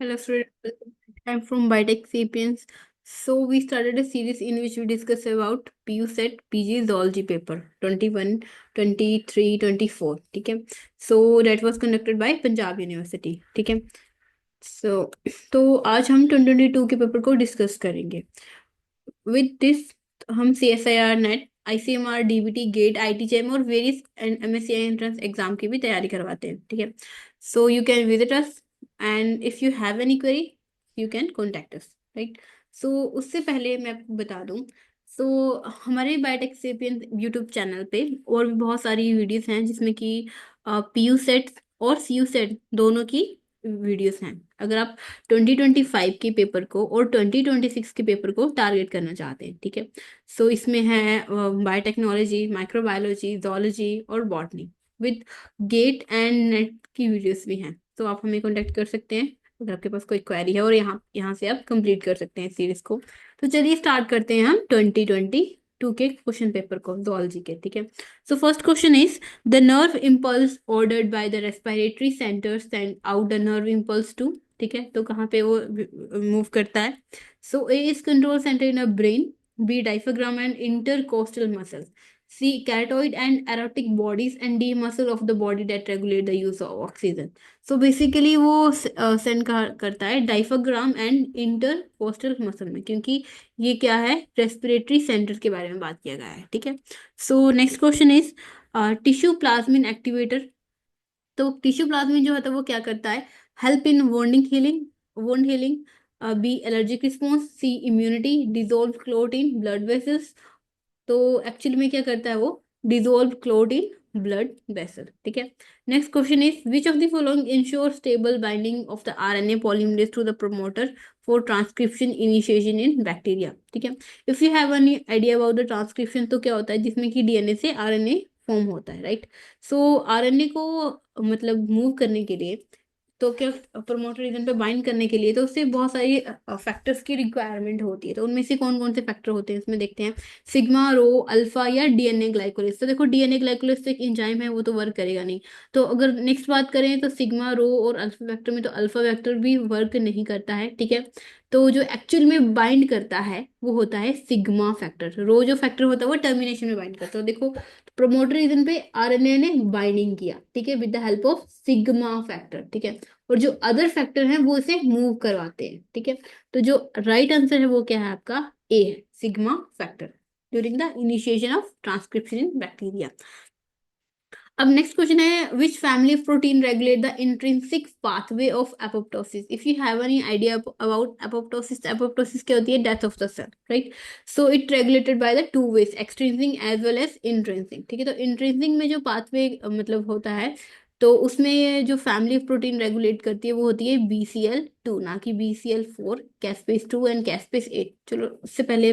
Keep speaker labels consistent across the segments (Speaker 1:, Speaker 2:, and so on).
Speaker 1: Hello, students. I'm from Biotech Sapiens. So we started a series in which we discuss about PU set PG Zoology paper 21, 23, 24. ठीक है. So that was conducted by Punjab University. ठीक है. So तो आज हम 2022 के paper को discuss करेंगे. विद दिस हम CSIR NET ICMR DBT GATE IT JAM और वेरियस MSCI एंट्रेंस एग्जाम की भी तैयारी करवाते हैं. ठीक है. So you can visit us and if you have any query you can contact us. Right. So उससे पहले मैं आपको बता दूं. सो हमारे बायोटेक सेपियंस यूट्यूब चैनल पे और भी बहुत सारी वीडियोस हैं जिसमें कि PU सेट और CU सेट दोनों की वीडियोस हैं. अगर आप 2025 के पेपर को और 2026 के पेपर को टारगेट करना चाहते हैं. ठीक है. सो इसमें है बायोटेक्नोलॉजी, माइक्रोबायोलॉजी, जोलॉजी और botany with GATE and NET की वीडियोस भी हैं. तो आप हमें कांटेक्ट कर सकते हैं अगर आपके पास कोई क्वेरी है और यहाँ यहाँ से आप कंप्लीट कर सकते हैं सीरीज को. तो चलिए स्टार्ट करते हैं हम 2022 के क्वेश्चन पेपर को जोलॉजी के. ठीक है. So first question is the nerve impulse ordered by the respiratory center send out the nerve impulse to. ठीक है. तो कहाँ पे वो मूव करता है. So A is control centre in a brain, B diaphragm and intercostal muscles, C carotid and aortic bodies and D muscle of the body that regulate the use of oxygen. So basically वो send करता है diaphragm and intercostal muscle में, क्योंकि ये क्या है, respiratory centre के बारे में बात किया गया है. ठीक है. So next question is tissue plasmin activator. तो टिश्यू प्लाज्मिन जो होता है वो क्या करता है, help in wound healing, B allergic response, C immunity, dissolve clot in blood vessels. तो एक्चुअली में क्या करता है वो, dissolve clot in blood vessel. ठीक है. Next question is which of the following ensure stable binding of the RNA polymerase to the promoter for transcription initiation in bacteria. ठीक है. If you have any idea about the transcription, तो क्या होता है जिसमें कि DNA से RNA form होता है. राइट. सो RNA को मतलब मूव करने के लिए, तो क्या प्रमोटर रीजन पे बाइंड करने के लिए, तो उससे बहुत सारी फैक्टर्स की रिक्वायरमेंट होती है. तो उनमें से कौन कौन से फैक्टर होते हैं इसमें देखते हैं. सिग्मा, रो, अल्फा या DNA ग्लाइकोलेज. तो देखो DNA ग्लाइकोलेज तो एक एंजाइम है, वो तो वर्क करेगा नहीं. तो अगर नेक्स्ट बात करें तो सिग्मा, रो और अल्फा फैक्टर में, तो अल्फा फैक्टर भी वर्क नहीं करता है. ठीक है. तो जो एक्चुअल में बाइंड करता है वो होता है सिग्मा फैक्टर. रो जो फैक्टर होता है वो टर्मिनेशन में बाइंड करता है. तो देखो प्रोमोटर रीजन पे RNA ने बाइंडिंग किया. ठीक है, with the help of sigma factor. ठीक है. और जो अदर फैक्टर हैं वो इसे मूव करवाते हैं. ठीक है. तो जो राइट आंसर है वो क्या है आपका, ए है, sigma factor during the initiation of transcription in bacteria. अब नेक्स्ट क्वेश्चन है which family of protein regulate the intrinsic pathway of apoptosis. If you have any idea about apoptosis, apoptosis क्या होती है, death of the cell. Right. So it regulated by the two ways, extrinsic as well as intrinsic. ठीक है. तो intrinsic में जो pathway मतलब होता है, तो उसमें जो फैमिली ऑफ प्रोटीन रेगुलेट करती है वो होती है BCL2, ना कि BCL4, कैस्पेस 2 एंड कैस्पेस 8. चलो उससे पहले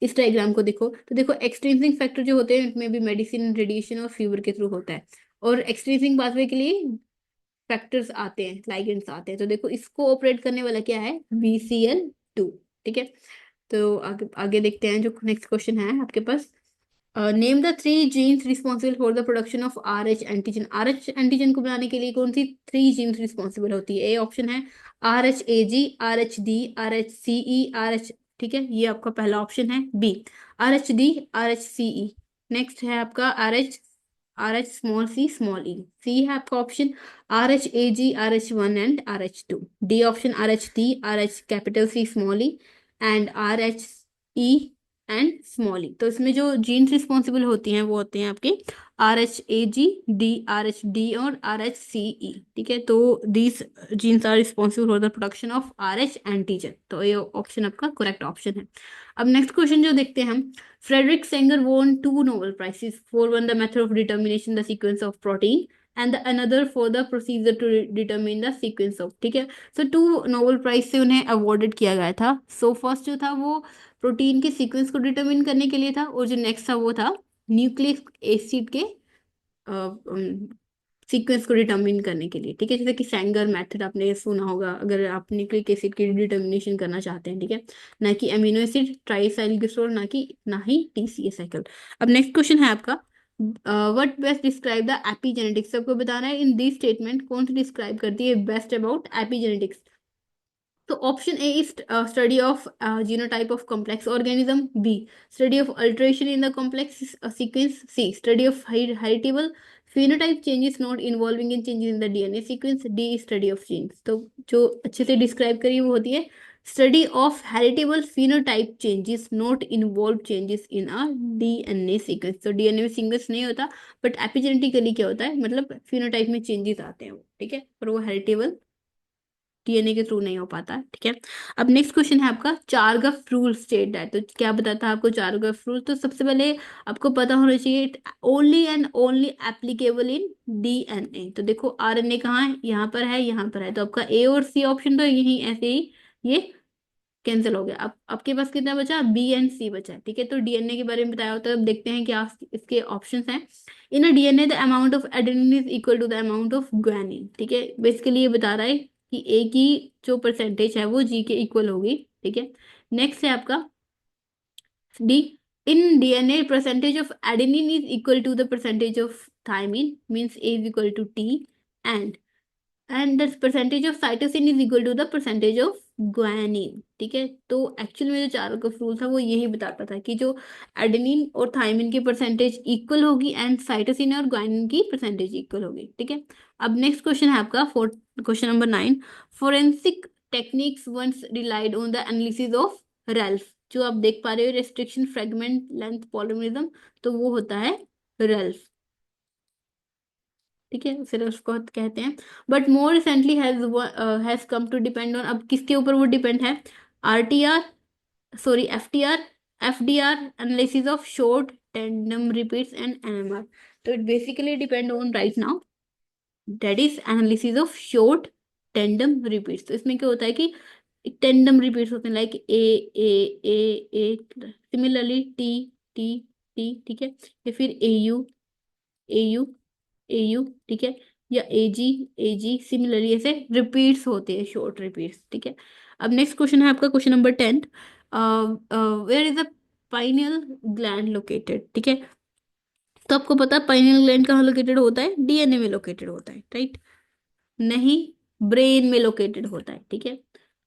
Speaker 1: इस डायग्राम को देखो. तो देखो एक्सट्रिंसिक फैक्टर जो होते हैं उसमें भी मेडिसिन, रेडिएशन और फीवर के थ्रू होता है. और एक्सट्रिंसिक पाथवे के लिए फैक्टर्स आते हैं, लाइगेंड्स आते हैं. तो देखो इसको ऑपरेट करने वाला क्या है, BCL2. ठीक है. तो आगे आगे देखते हैं जो नेक्स्ट क्वेश्चन है आपके पास. Name the 3 genes responsible for the production of RH antigen. RH antigen को बनाने के लिए कौन सी 3 जीन्स रिस्पॉन्सिबल होती है. ए ऑप्शन है RHAG, RH D, RHCE, RH. ठीक है, ये आपका पहला ऑप्शन है. B RHD, RHCE. नेक्स्ट है आपका RH स्मॉल सी है आपका option RHAG, RH1 and RH2. D option RHD, RH capital C small E and RHE and small E. तो इसमें जो जीन्स रिस्पॉन्सिबल होती हैं वो होते हैं आपके RHAG, RHD और RHCE. ठीक है. तो these genes are responsible for the production of RH antigen. तो ये ऑप्शन आपका करेक्ट ऑप्शन है. अब नेक्स्ट क्वेश्चन जो देखते हैं हम. Frederick Sanger won 2 Nobel Prizes for one the method of determination the sequence of protein and the another for the procedure to determine the sequence of. ठीक है. सो 2 Nobel Prize से उन्हें अवॉर्डेड किया गया था. सो फर्स्ट जो था वो प्रोटीन के सीक्वेंस को डिटरमिन करने के लिए था, और जो नेक्स्ट था वो था न्यूक्लिक एसिड के सीक्वेंस को डिटरमिन करने के लिए. ठीक है. जैसे कि सेंगर मेथड आपने सुना होगा अगर आप न्यूक्लिक एसिड की डिटर्मिनेशन करना चाहते हैं. ठीक है. ना कि अमीनो एसिड, ट्राइसाइल ग्लिसरॉल, ना ही TCA साइकिल. अब नेक्स्ट क्वेश्चन है आपका what best describe the epigenetics. सबको बताना है इन दिस स्टेटमेंट कौन सी डिस्क्राइब करती है बेस्ट अबाउट एपिजेनेटिक्स. तो option A is study of genotype of complex organism, B study of alteration in the complex sequence, C study of heritable phenotype changes not involving in changes in the DNA sequence, D study of genes। तो जो अच्छे से describe करी वो होती है study of heritable phenotype changes not involve changes in a DNA sequence। तो DNA sequence नहीं होता बट एपिजेनेटिकली क्या होता है, मतलब phenotype में चेंजेस आते हैं वो, ठीक है, पर वो हेरिटेबल डीएनए के थ्रू नहीं हो पाता, ठीक है। अब नेक्स्ट क्वेश्चन है आपका चारगफ रूल स्टेट है, तो क्या बताता है आपको चारगफ रूल। तो सबसे पहले आपको पता होना चाहिए only and only applicable in DNA. तो देखो आरएनए कहाँ है, यहाँ पर है, यहाँ पर है, तो आपका ए और सी ऑप्शन तो यही ऐसे ही ये कैंसिल हो गया। अब आपके पास कितना बचा, बी एंड सी बचा है, ठीक है। तो डीएनए के बारे में बताया होता है, अब देखते हैं क्या इसके ऑप्शंस हैं। In a DNA the amount of adenine is equal to the amount of guanine, ठीक है। बेसिकली ये बता रहा है कि ए की जो परसेंटेज है वो जी के इक्वल होगी, ठीक है। नेक्स्ट है आपका D, in DNA percentage of adenine is equal to the percentage of thymine, means A is equal to T, and the percentage of cytosine is equal to the percentage of guanine, ठीक है। तो actual में जो चारों का rule था वो यही बताता था कि जो एडेनिन और थायमिन की परसेंटेज इक्वल होगी एंड साइटोसिन और ग्वानिन की परसेंटेज इक्वल होगी, ठीक है। अब नेक्स्ट क्वेश्चन है आपका question number 9। Forensic techniques once relied on the analysis of Ralph. जो आप देख पा रहे हो रेस्ट्रिक्शन फ्रेगमेंट लेंथ पॉलीमरिज्म, तो वो होता है रेल्फ, ठीक है, उसे उसको कहते हैं। But more recently has come to depend on, अब किसके ऊपर वो डिपेंड है, RTR, sorry FTR, FDR analysis of short tandem repeats and NMR. तो it basically depend on right now that is analysis of short tandem repeats. तो इसमें क्या होता है कि टेंडम रिपीट्स होते हैं like a similarly T T T, ठीक है, या फिर एयू एयू, ठीक है, या एजी एजी, सिमिलरली ऐसे रिपीट्स होते हैं, शॉर्ट रिपीट्स, ठीक है। अब नेक्स्ट क्वेश्चन है आपका question number 10। Where is the pineal gland located, ठीक है। तो आपको पता है पाइनियल ग्लैंड कहाँ लोकेटेड होता है, डीएनए में लोकेटेड होता है, राइट, नहीं ब्रेन में लोकेटेड होता है, ठीक है।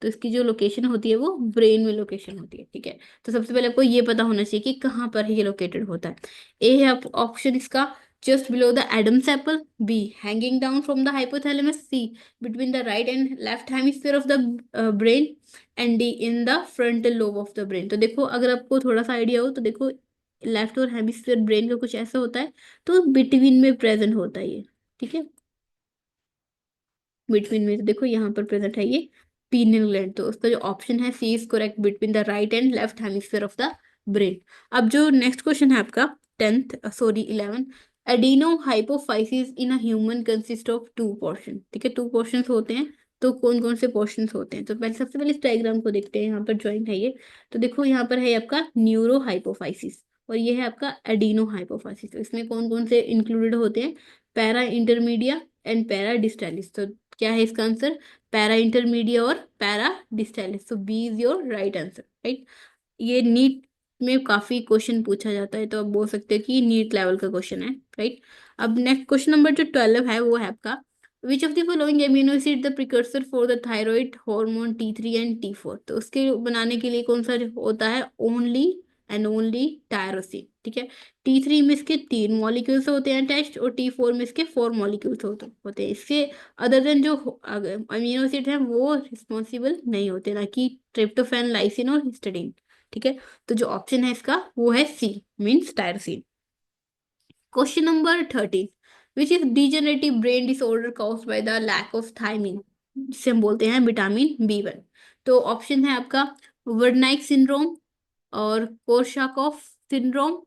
Speaker 1: तो इसकी जो लोकेशन होती है वो ब्रेन में लोकेशन होती है, ठीक है। तो सबसे पहले आपको ये पता होना चाहिए कि कहाँ पर ये लोकेटेड होता है। ए है ऑप्शन इसका just below the Adam's apple, B hanging down from the hypothalamus, C between the right and left hemisphere of the brain, and D in the frontal lobe of the brain. तो देखो अगर आपको थोड़ा सा idea हो तो देखो left और हेमिस्फीयर ब्रेन का कुछ ऐसा होता है, तो बिटवीन में प्रेजेंट होता है ये, ठीक है। बिटवीन में तो देखो यहाँ पर प्रेजेंट है ये पीनियल ग्लैंड, तो उसका जो ऑप्शन है C is correct, between the right and left hemisphere of the brain. अब जो नेक्स्ट क्वेश्चन है आपका 10th, sorry 11। Adeno hypophysis in a human consist of two portion, ठीक है, टू पोर्शन होते हैं। तो कौन कौन से पोर्शन होते हैं, तो पहले सबसे पहले इस डायग्राम को देखते हैं, यहाँ पर ज्वाइंट है ये। तो देखो यहाँ पर है आपका न्यूरो हाइपोफाइसिस और ये है आपका एडिनो हाइपोफाइसिस। तो इसमें कौन कौन से इंक्लूडेड होते हैं, para intermedia and para distalis. तो क्या है इसका आंसर, पैरा इंटरमीडिया और पैरा डिस्टेलिस। तो B is your right answer, right. ये नीट में काफी क्वेश्चन पूछा जाता है, तो आप बोल सकते हो कि नीट लेवल का क्वेश्चन है, राइट। अब नेक्स्ट क्वेश्चन नंबर जो 12 है वो है आपका विच of the following amino acid the precursor for the thyroid hormone T3 and T4। तो उसके बनाने के लिए कौन सा होता है, ओनली एंड ओनली टायरोसिन, ठीक है। T3 में इसके 3 मॉलिक्यूल्स होते हैं अटैच्ड और T4 में इसके 4 मॉलिक्यूल्स होते हैं। इसके अदर देन जो अमीनो एसिड हैं वो रिस्पॉन्सिबल नहीं होते, ना कि ट्रिप्टोफैन, लाइसिन और हिस्टडीन, ठीक है। तो जो ऑप्शन है इसका वो है C, means tyrosine. Question number 13। Which is degenerative brain disorder caused by the lack of thiamine, जिसे हम बोलते हैं विटामिन B1। तो ऑप्शन है आपका वर्नाइक सिंड्रोम और Korsakoff syndrome,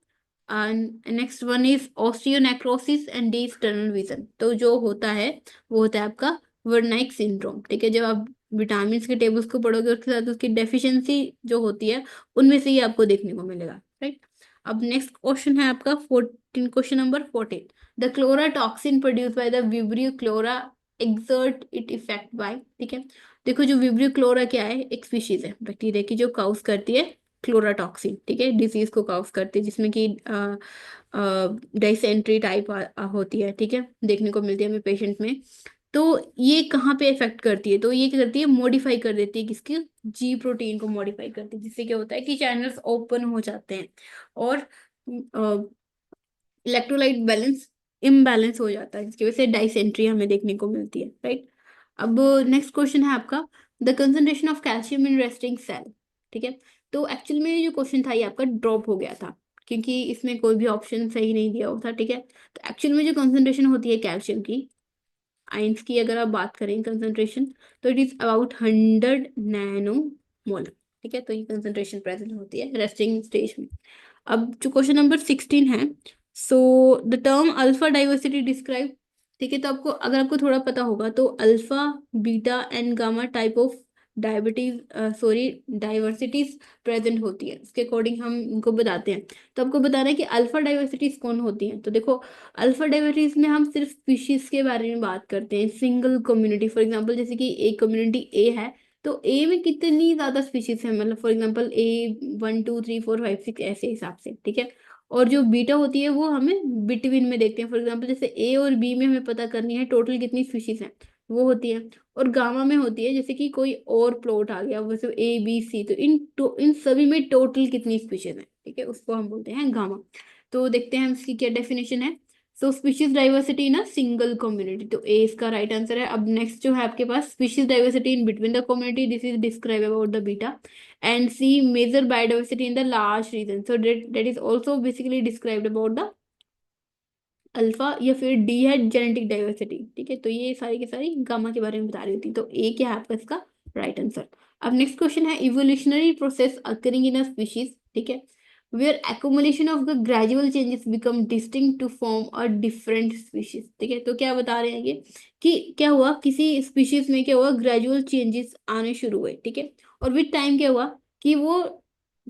Speaker 1: next one is osteonecrosis and D tunnel vision. तो जो होता है वो होता है आपका वर्नाइक सिंड्रोम, ठीक है। जब आप विटामिन के टेबल्स को पढ़ोगे उसके साथ उसकी डेफिशिएंसी जो होती है उनमें से ही आपको देखने को मिलेगा, राइट। अब नेक्स्ट क्वेश्चन है आपका 14, question number 14। The cholera toxin produce by the vibrio cholera exert it effect by, ठीक है। देखो जो विब्रियो क्लोरा क्या है, एक स्पीशीज है बैक्टीरिया की जो काउस करती है क्लोराटॉक्सिन, ठीक है, डिजीज को काउस करती है, जिसमें कि डाइसेंट्री टाइप होती है, ठीक है, देखने को मिलती है हमें पेशेंट में। तो ये कहाँ पे इफेक्ट करती है, तो ये क्या करती है, मॉडिफाई कर देती है किसकी, जी प्रोटीन को मॉडिफाई करती है, जिससे क्या होता है कि चैनल्स ओपन हो जाते हैं और इलेक्ट्रोलाइट बैलेंस इम्बैलेंस हो जाता है, जिसकी वजह से डाइसेंट्री हमें देखने को मिलती है, राइट। अब नेक्स्ट क्वेश्चन है आपका, the concentration of calcium in resting cell. ठीक है, तो एक्चुअल में ये जो क्वेश्चन था ये आपका ड्रॉप हो गया था, क्योंकि इसमें कोई भी ऑप्शन सही नहीं दिया हुआ था। ठीक है, तो एक्चुअल में जो कंसंट्रेशन होती है कैल्शियम की, आइंस की अगर आप बात करें कंसंट्रेशन, तो इट इज अबाउट 100 नैनो मोल। ठीक है, तो ये कंसंट्रेशन प्रेजेंट होती है रेस्टिंग स्टेज में। अब जो क्वेश्चन नंबर 16 है, so the term alpha diversity describe. ठीक है, तो आपको अगर आपको थोड़ा पता होगा तो alpha, beta and gamma type of diabetes sorry diversities present होती है, उसके अकॉर्डिंग हम इनको बताते हैं। तो आपको बताना है कि अल्फा डाइवर्सिटीज कौन होती हैं। तो देखो, अल्फा डाइवर्सिटीज में हम सिर्फ स्पीशीज के बारे में बात करते हैं, सिंगल कम्युनिटी। फॉर एग्जांपल जैसे कि एक कम्युनिटी ए है, तो ए में कितनी ज्यादा स्पीशीज है, मतलब फॉर एग्जांपल ए 1 2 3 4 5 6 ऐसे हिसाब से। ठीक है, और जो बीटा होती है वो हमें बिटवीन में देखते हैं। फॉर एग्जांपल जैसे ए और बी में हमें पता करनी है टोटल कितनी स्पीशीज है, वो होती है। और गामा में होती है जैसे कि कोई और प्लॉट आ गया वैसे ए बी सी, तो इन सभी में टोटल कितनी स्पीशीज है, ठीक है, उसको हम बोलते हैं गामा। तो देखते हैं हम इसकी क्या डेफिनेशन है। So species diversity in a single community, तो ए इसका राइट आंसर है। अब नेक्स्ट जो है आपके पास, species diversity in between the community, this is describe about the beta. And C major biodiversity in the large region, so that is also basically described about the alpha, या फिर D है genetic diversity. ठीक है, तो ये सारी की सारी गामा के बारे में बता रही होती, तो ए क्या है आपका इसका राइट आंसर। अब नेक्स्ट क्वेश्चन है, evolutionary process occurring in a species. ठीक है, where accumulation of the gradual changes become distinct to form a different species। ठीक है, तो क्या बता रहे हैं ये कि क्या हुआ, किसी स्पीशीज में क्या हुआ, ग्रेजुअल चेंजेस आने शुरू हुए। ठीक है, और विद टाइम क्या हुआ कि वो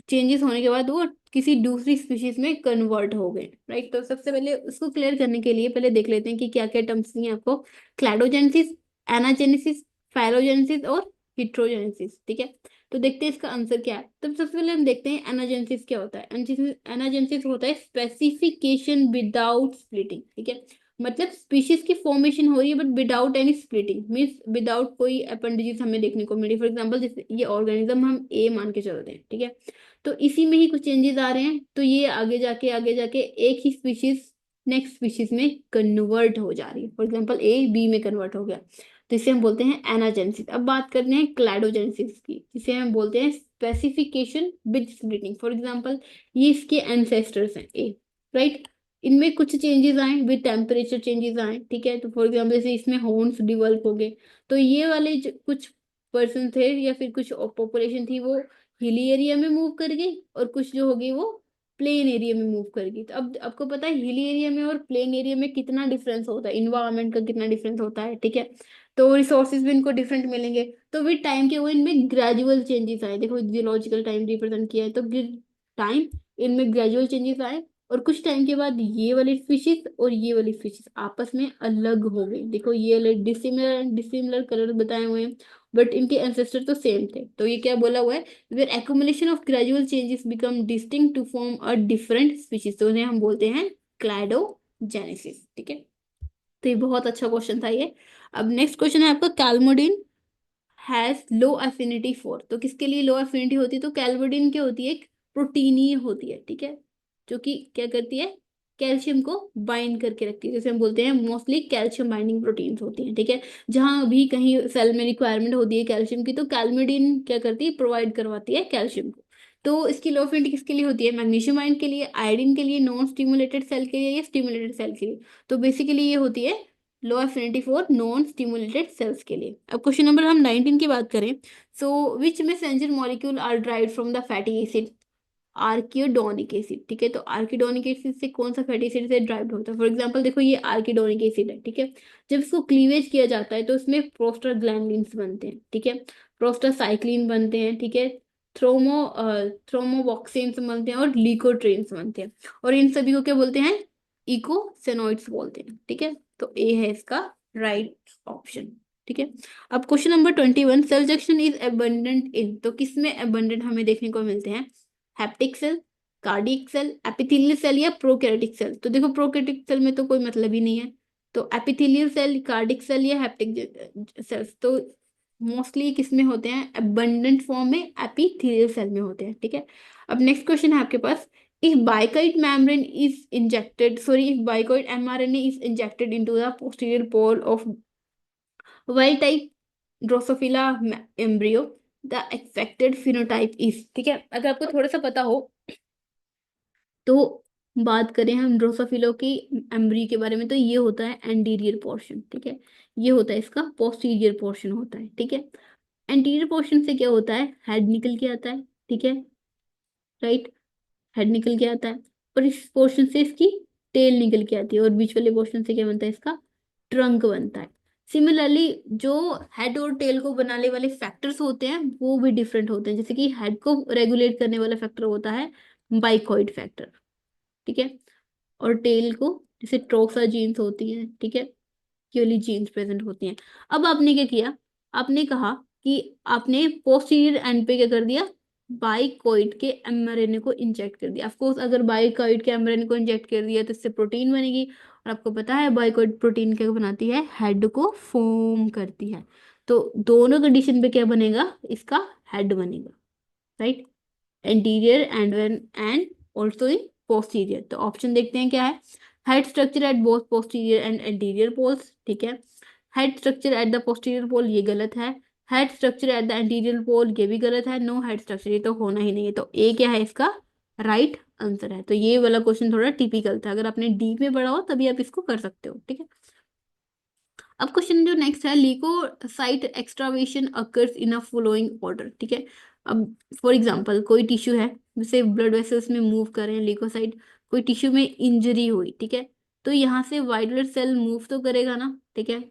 Speaker 1: चेंजेस होने के बाद वो किसी दूसरी स्पीशीज में कन्वर्ट हो गए, राइट। तो सबसे पहले उसको क्लियर करने के लिए पहले देख लेते हैं कि क्या क्या टर्म्स हैं आपको, क्लैडोजेनेसिस, एनाजेनेसिस, फाइलोजेनेसिस और हिट्रोजेनेसिस। ठीक है, तो देखते हैं इसका आंसर क्या है। तो सबसे पहले हम देखते हैं एनाजेनेसिस क्या होता है। एनाजेनेसिस होता है स्पेसिफिकेशन विदाउट स्प्लिटिंग। ठीक है, मतलब स्पीशीज की फॉर्मेशन हो रही है but without any splitting, means without कोई अपेंडेजेस हमें देखने को मिली। फॉर एग्जांपल जैसे ये ऑर्गेनिज्म हम ए मान के चलते हैं, ठीक है, तो इसी में ही कुछ चेंजेस आ रहे हैं, तो ये आगे जाके एक ही स्पीशीज नेक्स्ट स्पीशीज में कन्वर्ट हो जा रही है। फॉर एग्जांपल ए बी में कन्वर्ट हो गया, तो इसे हम बोलते हैं एनाजेनेसिस। अब बात करते हैं क्लैडोजेनेसिस की, जिसे हम बोलते हैं specification with splitting. For example ये इसके एंसेस्टर्स हैं ए, राइट, इनमें कुछ चेंजेस आए, विद टेम्परेचर चेंजेस आए। ठीक है, तो फॉर एग्जांपल जैसे इसमें हॉर्न्स डिवेल्प हो गए, तो ये वाले कुछ पर्सन थे या फिर कुछ पॉपुलेशन थी वो हिली एरिया में मूव कर गई, और कुछ जो होगी वो प्लेन एरिया में मूव कर गई। तो अब आपको पता है हिली एरिया में और प्लेन एरिया में कितना डिफरेंस होता है, इन्वायरमेंट का कितना डिफरेंस होता है। ठीक है, तो रिसोर्सेज भी इनको डिफरेंट मिलेंगे, तो विद टाइम के वो इनमें ग्रेजुअल चेंजेस आए। देखो जियोलॉजिकल टाइम रिप्रेजेंट किया है, तो टाइम इनमें ग्रेजुअल चेंजेस आए, और कुछ टाइम के बाद ये वाली स्पीशीज और ये वाली स्पीशीज आपस में अलग हो गई। देखो ये वाले डिसिमिलर डिसिमिलर कलर बताए हुए हैं, बट इनके एंसेस्टर तो सेम थे। तो ये क्या बोला हुआ है, where accumulation of gradual changes become distinct to form a different species, तो उन्हें हम बोलते हैं क्लैडोजेनेसिस। ठीक है, तो ये बहुत अच्छा क्वेश्चन था ये। अब नेक्स्ट क्वेश्चन है आपका, कैलमोडिन हैज लो अफिनिटी फॉर, तो किसके लिए लो अफिनिटी होती है, तो कैलमोडिन क्या होती है, एक प्रोटीन होती है। ठीक है, जो कि क्या करती है, कैल्शियम को बाइंड करके रखती है, जैसे हम बोलते हैं मोस्टली कैल्शियम बाइंडिंग प्रोटीन्स होती हैं। ठीक है, जहां भी कहीं सेल में रिक्वायरमेंट होती है कैल्शियम की, तो कैलमिडिन क्या करती है, प्रोवाइड करवाती है कैल्शियम को। तो इसकी लो अफिनिटी किसके लिए होती है, मैग्नीशियम आयन के लिए, आयोडीन के लिए, नॉन स्टिमुलेटेड सेल के लिए या स्टिमुलेटेड सेल के लिए। तो बेसिकली ये होती है low affinity for non stimulated cells के लिए। अब क्वेश्चन नंबर हम 19 की बात करें, so which messenger molecule are derived from the fatty acid, arachidonic acid. ठीक है, तो आर्किडोनिक एसिड से कौन सा फैटी एसिड से ड्राइव्ड होता है, फॉर एग्जांपल देखो ये आर्किडोनिक एसिड है। ठीक है, जब इसको क्लीवेज किया जाता है तो इसमें प्रोस्टाग्लैंडिन्स बनते हैं। ठीक है, प्रोस्टासाइक्लिन बनते हैं। ठीक है, थ्रोमो थ्रोमोबॉक्सिन्स बनते हैं और लीकोट्रीन्स बनते हैं, और इन सभी को क्या बोलते हैं, इकोसेनोइड्स बोलते हैं। ठीक है, तो ए है इसका राइट ऑप्शन। ठीक है, अब question number 21, cell junction is abundant in, तो किसमें एबंडेंट हमें देखने को मिलते हैं, hepatic cell, cardiac cell, epithelial cell या प्रोकैरियोटिक सेल। तो देखो प्रोकैरियोटिक सेल में तो कोई मतलब ही नहीं है, तो एपिथेलियल सेल, कार्डिक सेल या हेप्टिक सेल्स, तो मोस्टली किस में होते हैं, अबंडेंट फॉर्म में एपिथेलियल सेल में होते हैं, ठीक है। अब नेक्स्ट क्वेश्चन है आपके पास, if bicoid membrane is injected, sorry, if bicoid mRNA is injected into the posterior pole of wild type Drosophila embryo, the affected phenotype is, ठीक है। अगर आपको थोड़ा सा पता हो तो बात करें हम ड्रोसोफिलो की एम्ब्री के बारे में, तो ये होता है एंटीरियर पोर्शन, ठीक है। ये होता है इसका पोस्टीरियर पोर्शन होता है, ठीक है। एंटीरियर पोर्शन से क्या होता है, हेड निकल के आता है, ठीक है, राइट, हेड निकल के आता है। और इस पोर्शन से इसकी टेल निकल के आती है, और बीच वाले पोर्शन से क्या बनता है, इसका ट्रंक बनता है। सिमिलरली जो हेड और टेल को बनाने वाले फैक्टर्स होते हैं वो भी डिफरेंट होते हैं, जैसे कि हेड को रेगुलेट करने वाला फैक्टर होता है बाइकॉइड फैक्टर, ठीक है। और टेल को जैसे ट्रोफा जीन्स होती हैं, ठीक है, ये वाली जीन्स प्रेजेंट होती हैं। अब आपने क्या किया, आपने कहा कि आपने पोस्टीरियर एंड पे क्या कर दिया, बाइकॉइड के एमआरएनए को इंजेक्ट कर दिया। ऑफ कोर्स अगर बाइकॉइड के एमआरएनए को इंजेक्ट कर दिया तो इससे प्रोटीन बनेगी, और आपको पता है बाइकॉइड प्रोटीन क्या बनाती है, हेड को फॉर्म करती है। तो दोनों कंडीशन पे क्या बनेगा, इसका हेड बनेगा, right, anterior and also in posterior. तो ऑप्शन देखते हैं क्या है, head structure at both posterior and anterior poles, ठीक है। Head structure at the posterior pole, ये गलत है। Head structure at the anterior pole, ये भी गलत है। नो हेड स्ट्रक्चर, ये तो होना ही नहीं है। तो ए क्या है इसका राइट आंसर है। तो ये वाला क्वेश्चन थोड़ा टिपिकल था, अगर आपने डीप में पढ़ा हो तभी आप इसको कर सकते हो, ठीक है। अब क्वेश्चन जो नेक्स्ट है, leukocyte extravasation occurs in a following order, ठीक है। अब फॉर एग्जांपल कोई टिश्यू है, जैसे ब्लड वेसल्स में मूव कर रहे हैं लीकोसाइट, कोई टिश्यू में इंजरी हुई, ठीक है, तो यहाँ से वाइट ब्लड सेल मूव तो करेगा ना, ठीक है,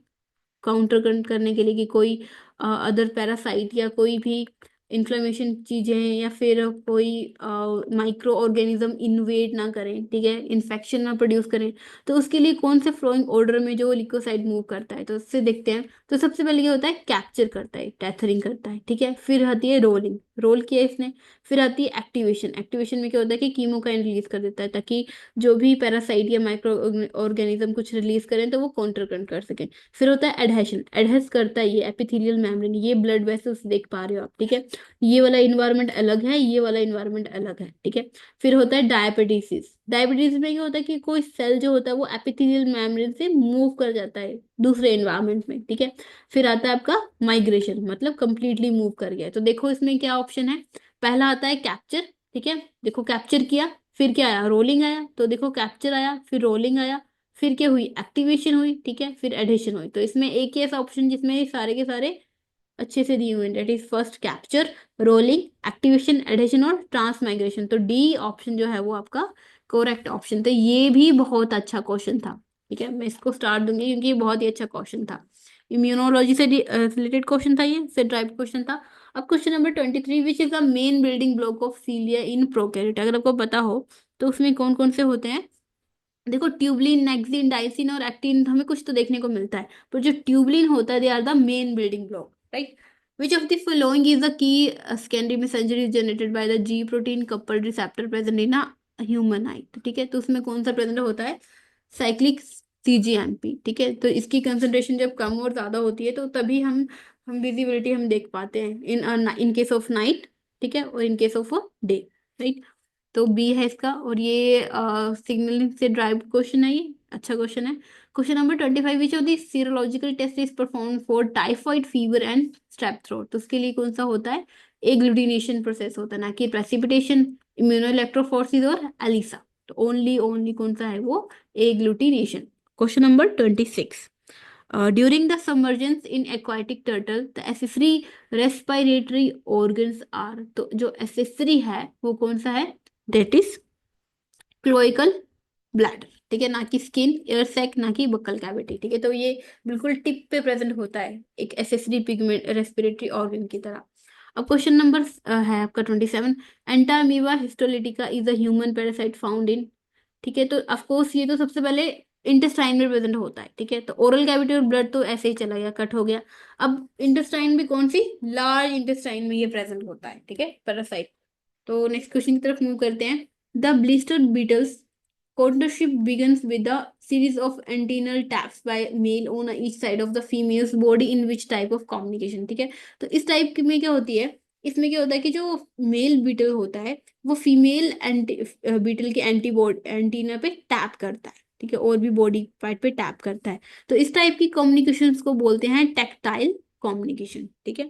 Speaker 1: काउंटर करने के लिए कि कोई अदर पैरासाइट या कोई भी इन्फ्लेमेशन चीजें या फिर कोई माइक्रो ऑर्गेनिज्म इन्वेड ना करें, ठीक है, इन्फेक्शन ना प्रोड्यूस करें। तो उसके लिए कौन से फ्लोइंग ऑर्डर में जो लिकोसाइड मूव करता है, तो उससे देखते हैं। तो सबसे पहले क्या होता है, कैप्चर करता है, टेथरिंग करता है, ठीक है। फिर आती है रोलिंग, रोल किया इसने। फिर आती है एक्टिवेशन, एक्टिवेशन में क्या होता है कि कीमोकाइन रिलीज कर देता है, ताकि जो भी पैरासाइट या माइक्रो ऑर्गेनिज्म कुछ रिलीज करें तो वो काउंटर कर सकें। फिर होता है एडहेशन, एडहेस करता है ये एपिथेलियल मेम्ब्रेन, ये ब्लड वेसल्स देख पा रहे हो आप, ठीक है। ये वाला इन्वायरमेंट अलग है, ये वाला इन्वायरमेंट अलग है, ठीक है। फिर होता है डायबिटीज, डायबिटीज में क्या होता है कि कोई सेल जो होता है वो एपिथेलियल मेम्ब्रेन से मूव कर जाता है दूसरे इन्वायरमेंट में, ठीक है। फिर आता है आपका माइग्रेशन, मतलब कंप्लीटली मूव कर गया है। तो देखो इसमें क्या ऑप्शन है, पहला आता है कैप्चर, ठीक है, देखो कैप्चर किया, फिर क्या आया, रोलिंग आया, तो देखो कैप्चर आया, फिर रोलिंग आया, फिर क्या हुई, एक्टिवेशन हुई, ठीक है, फिर एडिशन हुई। तो इसमें एक ही ऐसा ऑप्शन जिसमें ये सारे के सारे अच्छे से दिए हुए हैं, that is first capture, rolling, activation, adhesion और ट्रांसमाइग्रेशन। तो डी ऑप्शन जो है वो आपका करेक्ट ऑप्शन था। ये भी बहुत अच्छा क्वेश्चन था, ठीक है, मैं इसको स्टार दूंगी क्योंकि ये बहुत ही अच्छा क्वेश्चन था। इम्यूनोलॉजी से रिलेटेड क्वेश्चन था, ये से ड्राइव क्वेश्चन था। अब question number 23, which is the main building block of सीलिया in prokaryote, अगर आपको पता हो तो उसमें कौन कौन से होते हैं। देखो ट्यूबलिन, नेक्सिन, डाइसिन और एक्टिन हमें कुछ तो देखने को मिलता है, पर जो ट्यूबलिन होता है they are the main building block, right. Which of the following is the key secondary messenger is generated by the G protein coupled receptor present in a human eye, ठीक है। तो उसमें कौन सा प्रेजेंट होता है, साइक्लिक सीजीएमपी, ठीक है। तो इसकी कंसंट्रेशन जब कम और ज्यादा होती है तो तभी हम विजिबिलिटी हम देख पाते हैं इन केस ऑफ नाइट, ठीक है, और in case of day, right. तो बी है इसका, और ये सिग्नलिंग से ड्राइव क्वेश्चन है, ये अच्छा क्वेश्चन है। Question number 25, which of the serological test is perform for typhoid fever and strep throat, तो उसके लिए कौन सा होता है, एग्लूटिनेशन प्रोसेस होता है, ना कि प्रेसिपिटेशन, इम्यूनो इलेक्ट्रोफोरेसिस और एलिसा। तो ओनली ओनली कौन सा है वो, agglutination. Question number 26, during the submergence in aquatic turtle the accessory respiratory organs are, तो जो accessory है वो कौन सा है, that is क्लोइकल ब्लैडर, ठीक है, ना कि स्किन, एयर सैक, ना कि बक्कल कैविटी, ठीक है। तो ये बिल्कुल टिप पे प्रेजेंट होता है एक एसेसरी पिगमेंट रेस्पिरेटरी ऑर्गन की तरह। अब क्वेश्चन नंबर है आपका 27, Entamoeba histolytica is a human parasite found in, ठीक है। तो ऑफकोर्स ये तो सबसे पहले इंटेस्टाइन में प्रेजेंट होता है, ठीक है। तो ओरल कैविटी और ब्लड तो ऐसे ही चला गया, कट हो गया। अब इंटेस्टाइन भी कौन सी, लार्ज इंटेस्टाइन में ये प्रेजेंट होता है, ठीक है, पैरासाइट। तो नेक्स्ट क्वेश्चन की तरफ मूव करते हैं, the blistered beetles Courtship begins with a series of antennal taps by male on each side of the female's body in which type of communication, ठीक है। तो इस टाइप में क्या होती है, इसमें क्या होता है कि जो मेल बीटल होता है वो फीमेल बीटल के एंटीना पे टैप करता है, ठीक है, और भी बॉडी पार्ट पे टैप करता है। तो इस टाइप की कम्युनिकेशन को बोलते हैं टैक्टाइल कम्युनिकेशन, ठीक है।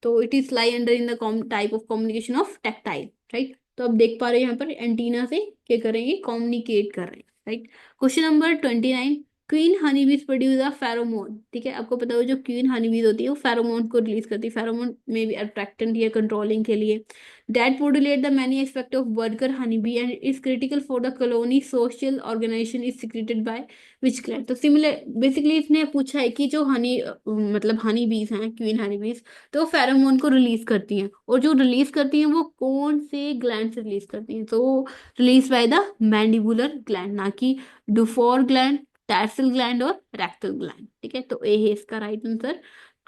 Speaker 1: तो it is lie under in the type of communication of tactile, right. तो अब देख पा रहे हैं यहाँ पर एंटीना से क्या करेंगे, कम्युनिकेट कर रहे हैं, right. Question number 29, queen Honey बीज प्रोड्यूस अ फेरोमोन, ठीक है। आपको पता हो जो क्वीन हनी बीज होती है वो फेरोमोन को रिलीज करती है, फेरोमोन में भी अट्रैक्टेंट या कंट्रोलिंग के लिए। That modulate the many aspect of worker honeybee and is critical for the colony social organization is secreted by which gland। तो सिमिलर बेसिकली इसने पूछा है कि जो मतलब हनी बीज हैं, क्वीन हनी बीज, तो फेरोमोन को रिलीज करती हैं, और जो रिलीज करती हैं वो कौन से ग्लैंड से रिलीज करती हैं, तो release by the mandibular gland, ना कि डुफोर ग्लैंड, टैर्सल ग्लैंड और रेक्टल ग्लैंड, ठीक है। तो ए है इसका right answer.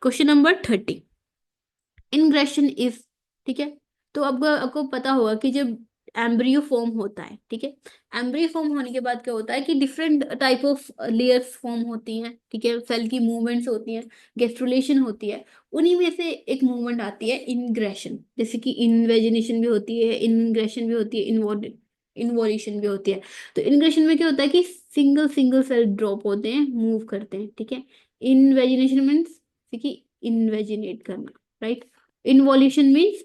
Speaker 1: Question number 30, ingression is, ठीक है। तो अब आपको पता होगा कि जब एम्ब्रियो फॉर्म होता है, ठीक है, एम्ब्रियो फॉर्म होने के बाद क्या होता है कि different type of layers form होती हैं, ठीक है, सेल की मूवमेंट्स होती हैं, गेस्ट्रुलेशन होती है। उन्हीं में से एक मूवमेंट आती है इंग्रेशन, जैसे कि इन्वेजिनेशन भी होती है, इंग्रेशन भी होती है, इन्वोल्यूशन भी होती है। तो इंग्रेशन में क्या होता है कि सिंगल सिंगल सेल ड्रॉप होते हैं, मूव करते हैं, ठीक है। इन्वेजिनेशन मीन्स कि इन्वेजिनेट करना, राइट। इन्वॉल्यूशन मीन्स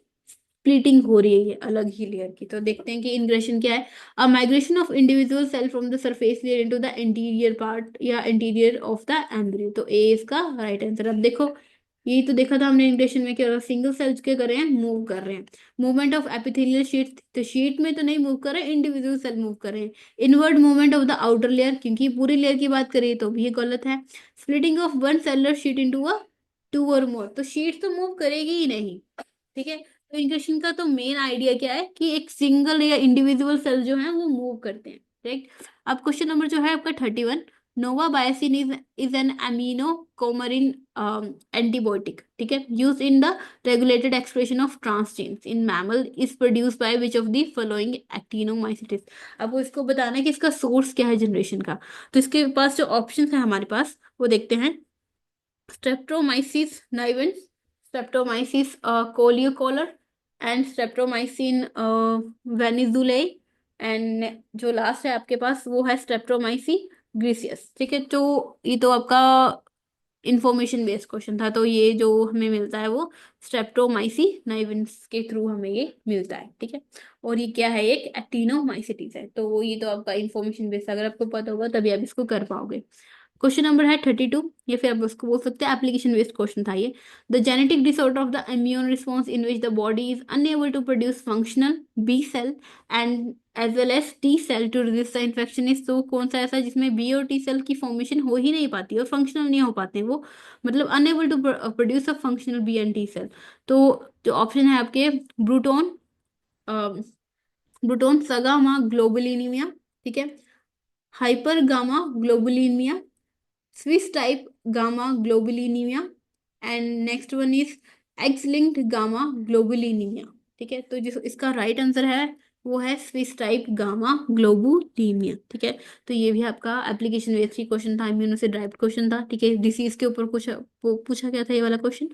Speaker 1: स्प्लिटिंग हो रही है ये अलग ही लेयर की। तो देखते हैं कि इंग्रेशन क्या है। A migration of individual cell from the surface layer into the interior part या इंटीरियर ऑफ द एम्ब्रियो। तो ए इसका राइट आंसर। अब देखो यही तो देखा था हमने इंग्रेशन में, क्या सिंगल सेल्स क्या कर रहे हैं, मूव कर रहे हैं। मूवमेंट ऑफ एपिथेलियल शीट, तो शीट में तो नहीं मूव कर रहे हैं, इंडिविजुअल सेल मूव कर रहे हैं। Inward movement of the outer layer, क्योंकि पूरी लेयर की बात करें तो भी ये गलत है। Splitting of one cellular sheet into a two or more, तो शीट तो मूव करेगी ही नहीं, ठीक है। तो इंक्रेशन का तो मेन आइडिया क्या है कि एक सिंगल या इंडिविजुअल सेल जो है वो मूव करते हैं, राइट। अब क्वेश्चन नंबर जो है आपका 31, novobiocin is an amino coumarin antibiotic, ठीक है, use in the regulated expression of transgenes in mammal, is produce by which of the following actinomycetes. आपको इसको बताना है कि इसका सोर्स क्या है जनरेशन का। तो इसके पास जो ऑप्शन है हमारे पास वो देखते हैं। Streptomyces nivens, Streptomyces collicolor and streptomycin venezuelae, and जो लास्ट है आपके पास वो है स्ट्रेप्टोमाइसी ग्रीसियस, ठीक है। तो ये तो आपका इंफॉर्मेशन बेस्ड क्वेश्चन था, तो ये जो हमें मिलता है वो स्ट्रेप्टोमाइसी नाइवेंस के थ्रू हमें ये मिलता है, ठीक है। और ये क्या है, एक एक्टिनोमाइसिटीज है। तो ये तो आपका इंफॉर्मेशन बेस्ड, अगर आपको पता होगा तभी आप इसको कर पाओगे। क्वेश्चन नंबर है 32, या फिर आप उसको बोल सकते हैं एप्लीकेशन बेस्ड क्वेश्चन था ये। The genetic disorder of the immune response in which the body is unable to produce functional B cell and as well as T cell to resist the infection is, तो कौन सा ऐसा जिसमें B और T cell की formation हो ही नहीं पाती और फंक्शनल नहीं हो पाते वो, मतलब unable to produce a functional B and T cell. तो जो ऑप्शन है आपके, ब्रूटोन, ब्रूटोन सगामा ग्लोबुलिनीमिया, ठीक है, hyper gamma globulinemia, Swiss type gamma globulinemia, and next one is X linked gamma globulinemia, ठीक है। तो जिस इसका राइट आंसर है वो है स्विस टाइप गामा ग्लोबुलिनीमिया, ठीक है। तो ये भी आपका एप्लीकेशन बेस्ड क्वेश्चन था, इम्यूनो से ड्राइव्ड क्वेश्चन था, ठीक है, डिसीज के ऊपर कुछ पूछा गया था ये वाला question.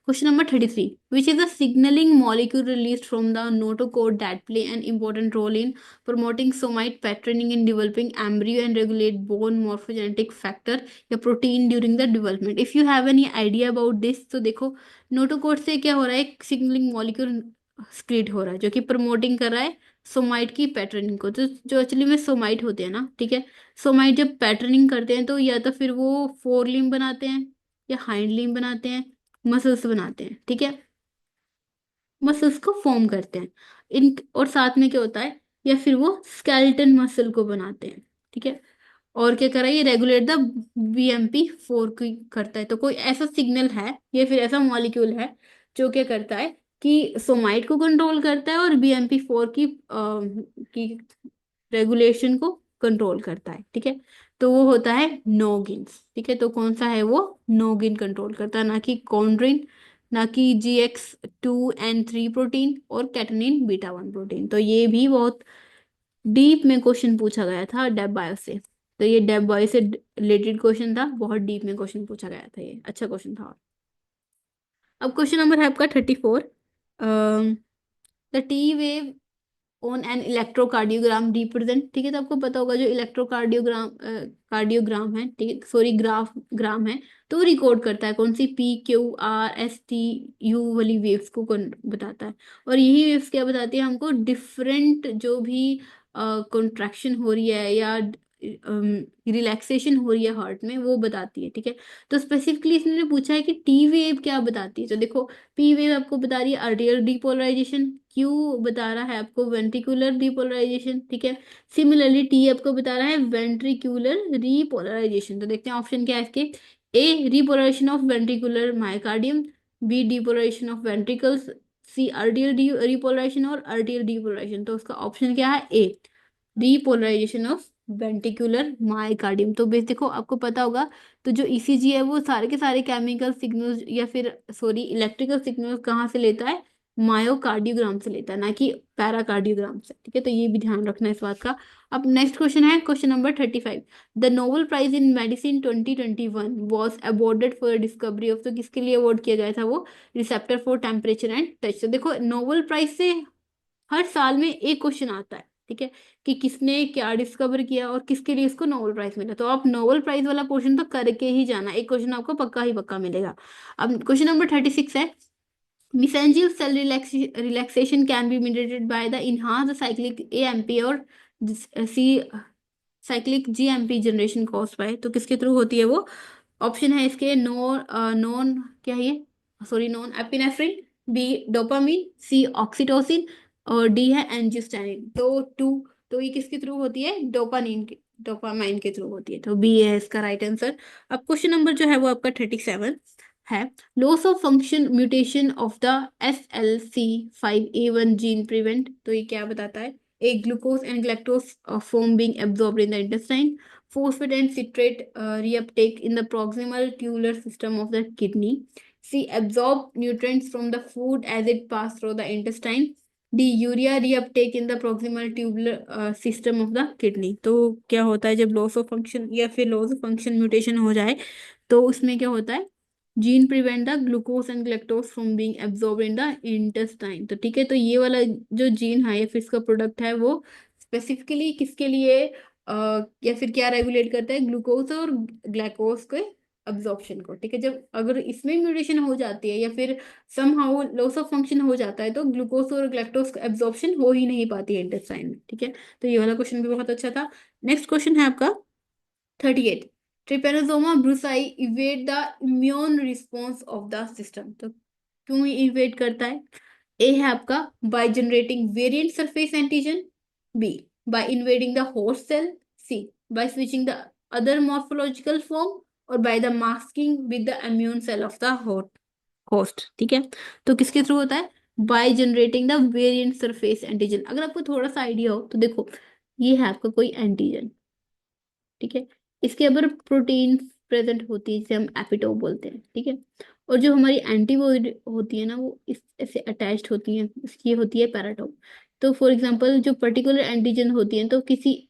Speaker 1: Question number 33. Which is a signaling molecule released from the notochord that play an important role in promoting somite patterning in developing embryo and regulate bone morphogenetic factor या protein during the development. If you have any idea about this, तो देखो notochord से क्या हो रहा है, एक signalling molecule स्क्रीट हो रहा है जो कि प्रमोटिंग कर रहा है सोमाइट की पैटर्निंग को। तो जो एक्चुअली में सोमाइट होते हैं ना, ठीक है, सोमाइट जब पैटर्निंग करते हैं तो या तो फिर वो फोर लिम्ब बनाते हैं या हाइंड लिम्ब बनाते हैं, मसल्स बनाते हैं, ठीक है, मसल्स को फॉर्म करते हैं इन, और साथ में क्या होता है, या फिर वो स्केलेटन मसल को बनाते हैं, ठीक है। और क्या कर रहा है, ये रेगुलेट द BMP4 की करता है। तो कोई ऐसा सिग्नल है या फिर ऐसा मॉलिक्यूल है जो क्या करता है कि सोमाइट को कंट्रोल करता है और BMP4 की रेगुलेशन को कंट्रोल करता है, ठीक है। तो वो होता है नोगिन्स, ठीक है। तो कौन सा है वो, नोगिन कंट्रोल करता है, ना कि कॉन्ड्रिन, ना कि GX2 and 3 प्रोटीन और कैटनिन बीटा 1 प्रोटीन। तो ये भी बहुत डीप में क्वेश्चन पूछा गया था डेब बायो से। तो ये डेब बायो से रिलेटेड क्वेश्चन था, बहुत डीप में क्वेश्चन पूछा गया था, ये अच्छा क्वेश्चन था। अब क्वेश्चन नंबर है आपका 34। The T wave on an electrocardiogram represent, ठीक है, तो आपको पता होगा जो इलेक्ट्रोकार्डियोग्राम कार्डियोग्राम है, ठीक है, सॉरी ग्राम है, तो वो रिकॉर्ड करता है कौन सी PQRSTU वाली वेव्स को बताता है। और यही वेव्स क्या बताती है हमको, डिफरेंट जो भी कॉन्ट्रैक्शन हो रही है या रिलैक्सेशन हो रही है हार्ट में, वो बताती है, ठीक है। तो स्पेसिफिकली इसने पूछा है कि टी वेव क्या बताती है, तो देखो पी वेव आपको बता रही है आर्टियल डिपोलराइजेशन, क्यू बता रहा है आपको वेंट्रिकुलर डिपोलराइजेशन, ठीक है। सिमिलरली टी आपको बता रहा है वेंट्रिकुलर रिपोलराइजेशन। तो देखते हैं ऑप्शन क्या है इसके। A repolarization of ventricular myocardium, B depolarization of ventricles, C atrial repolarization और आर्टियल डिपोलराइजेशन। तो उसका ऑप्शन क्या है, A repolarization of ventricular myocardium. तो बेस देखो आपको पता होगा, तो जो ईसीजी है वो सारे के सारे केमिकल सिग्नल्स या फिर सॉरी इलेक्ट्रिकल सिग्नल्स कहाँ से लेता है, मायोकार्डियोग्राम से लेता है, ना कि पैराकार्डियोग्राम से, ठीक है। तो ये भी ध्यान रखना है इस बात का। अब नेक्स्ट क्वेश्चन है question number 35। The Nobel prize in medicine 2021 was awarded for discovery of, तो किसके लिए अवॉर्ड किया गया था वो, receptor for temperature and touch. तो देखो नोबेल प्राइज से हर साल में एक क्वेश्चन आता है, ठीक है, कि किसने क्या डिस्कवर किया और किसके लिए इसको नोबेल प्राइज मिला। तो आप नोबेल प्राइज वाला पोर्शन तो करके ही जाना, एक क्वेश्चन आपको पक्का ही पक्का मिलेगा। अब क्वेश्चन नंबर 36 है, mesangial cell relaxation can be mediated by the enhanced cyclic AMP और C cyclic GMP generation cause by, तो किसके थ्रू होती है वो। ऑप्शन है इसके नॉन क्या है ये, sorry non epinephrine, B dopamine, C oxytocin और डी है एंजियोस्टेनिन। तो टू, तो ये किसके थ्रू होती है, डोपामाइन के थ्रू होती है, तो बी है इसका राइट आंसर। अब क्वेश्चन नंबर जो है वो आपका 37 है, loss of function mutation of the SLC5A1 gene prevent, तो ये क्या बताता है, a glucose and galactose form being absorbed in the intestine, phosphate and citrate reuptake in the proximal tubular system of the kidney, c absorb nutrients from the food as it pass through the intestine, d urea reuptake in the proximal tubular system of the kidney। तो क्या होता है जब loss of function या फिर loss of function mutation हो जाए, तो उसमें क्या होता है, gene prevent the glucose and galactose from being absorb in the intestine. तो ठीक है, तो ये वाला जो जीन है या फिर इसका प्रोडक्ट है वो स्पेसिफिकली किसके लिए या फिर क्या रेगुलेट करता है, ग्लूकोज और ग्लैकोज के अब्जॉर्प्शन को, ठीक है। जब अगर इसमें म्यूटेशन हो जाती है या फिर समहाउ लॉस ऑफ फंक्शन हो जाता है, तो ग्लूकोज और ग्लैक्टोज का एब्जॉर्प्शन हो ही नहीं पाती है इंटेस्टाइन में, ठीक है। तो ये वाला क्वेश्चन भी बहुत अच्छा था। नेक्स्ट क्वेश्चन है आपका 38। Trypanosoma brucei evade the immune response of the system, तो क्यों इवेट करता है। ए है आपका by generating variant surface antigen, B by invading the host cell, C by switching the other morphological form और by the masking with the immune cell of the host, ठीक है। तो किसके थ्रू होता है, by generating the variant surface antigen. अगर आपको थोड़ा सा आइडिया हो तो देखो, ये है आपका कोई एंटीजन, ठीक है, इसके अंदर प्रोटीन प्रेजेंट होती है जिसे हम एपिटोप बोलते हैं, ठीक है। और जो हमारी एंटीबॉडी होती है ना, वो इस ऐसे अटैच्ड होती है, इसकी होती है पैराटोप। तो फॉर एग्जांपल जो पर्टिकुलर एंटीजन होती है, तो किसी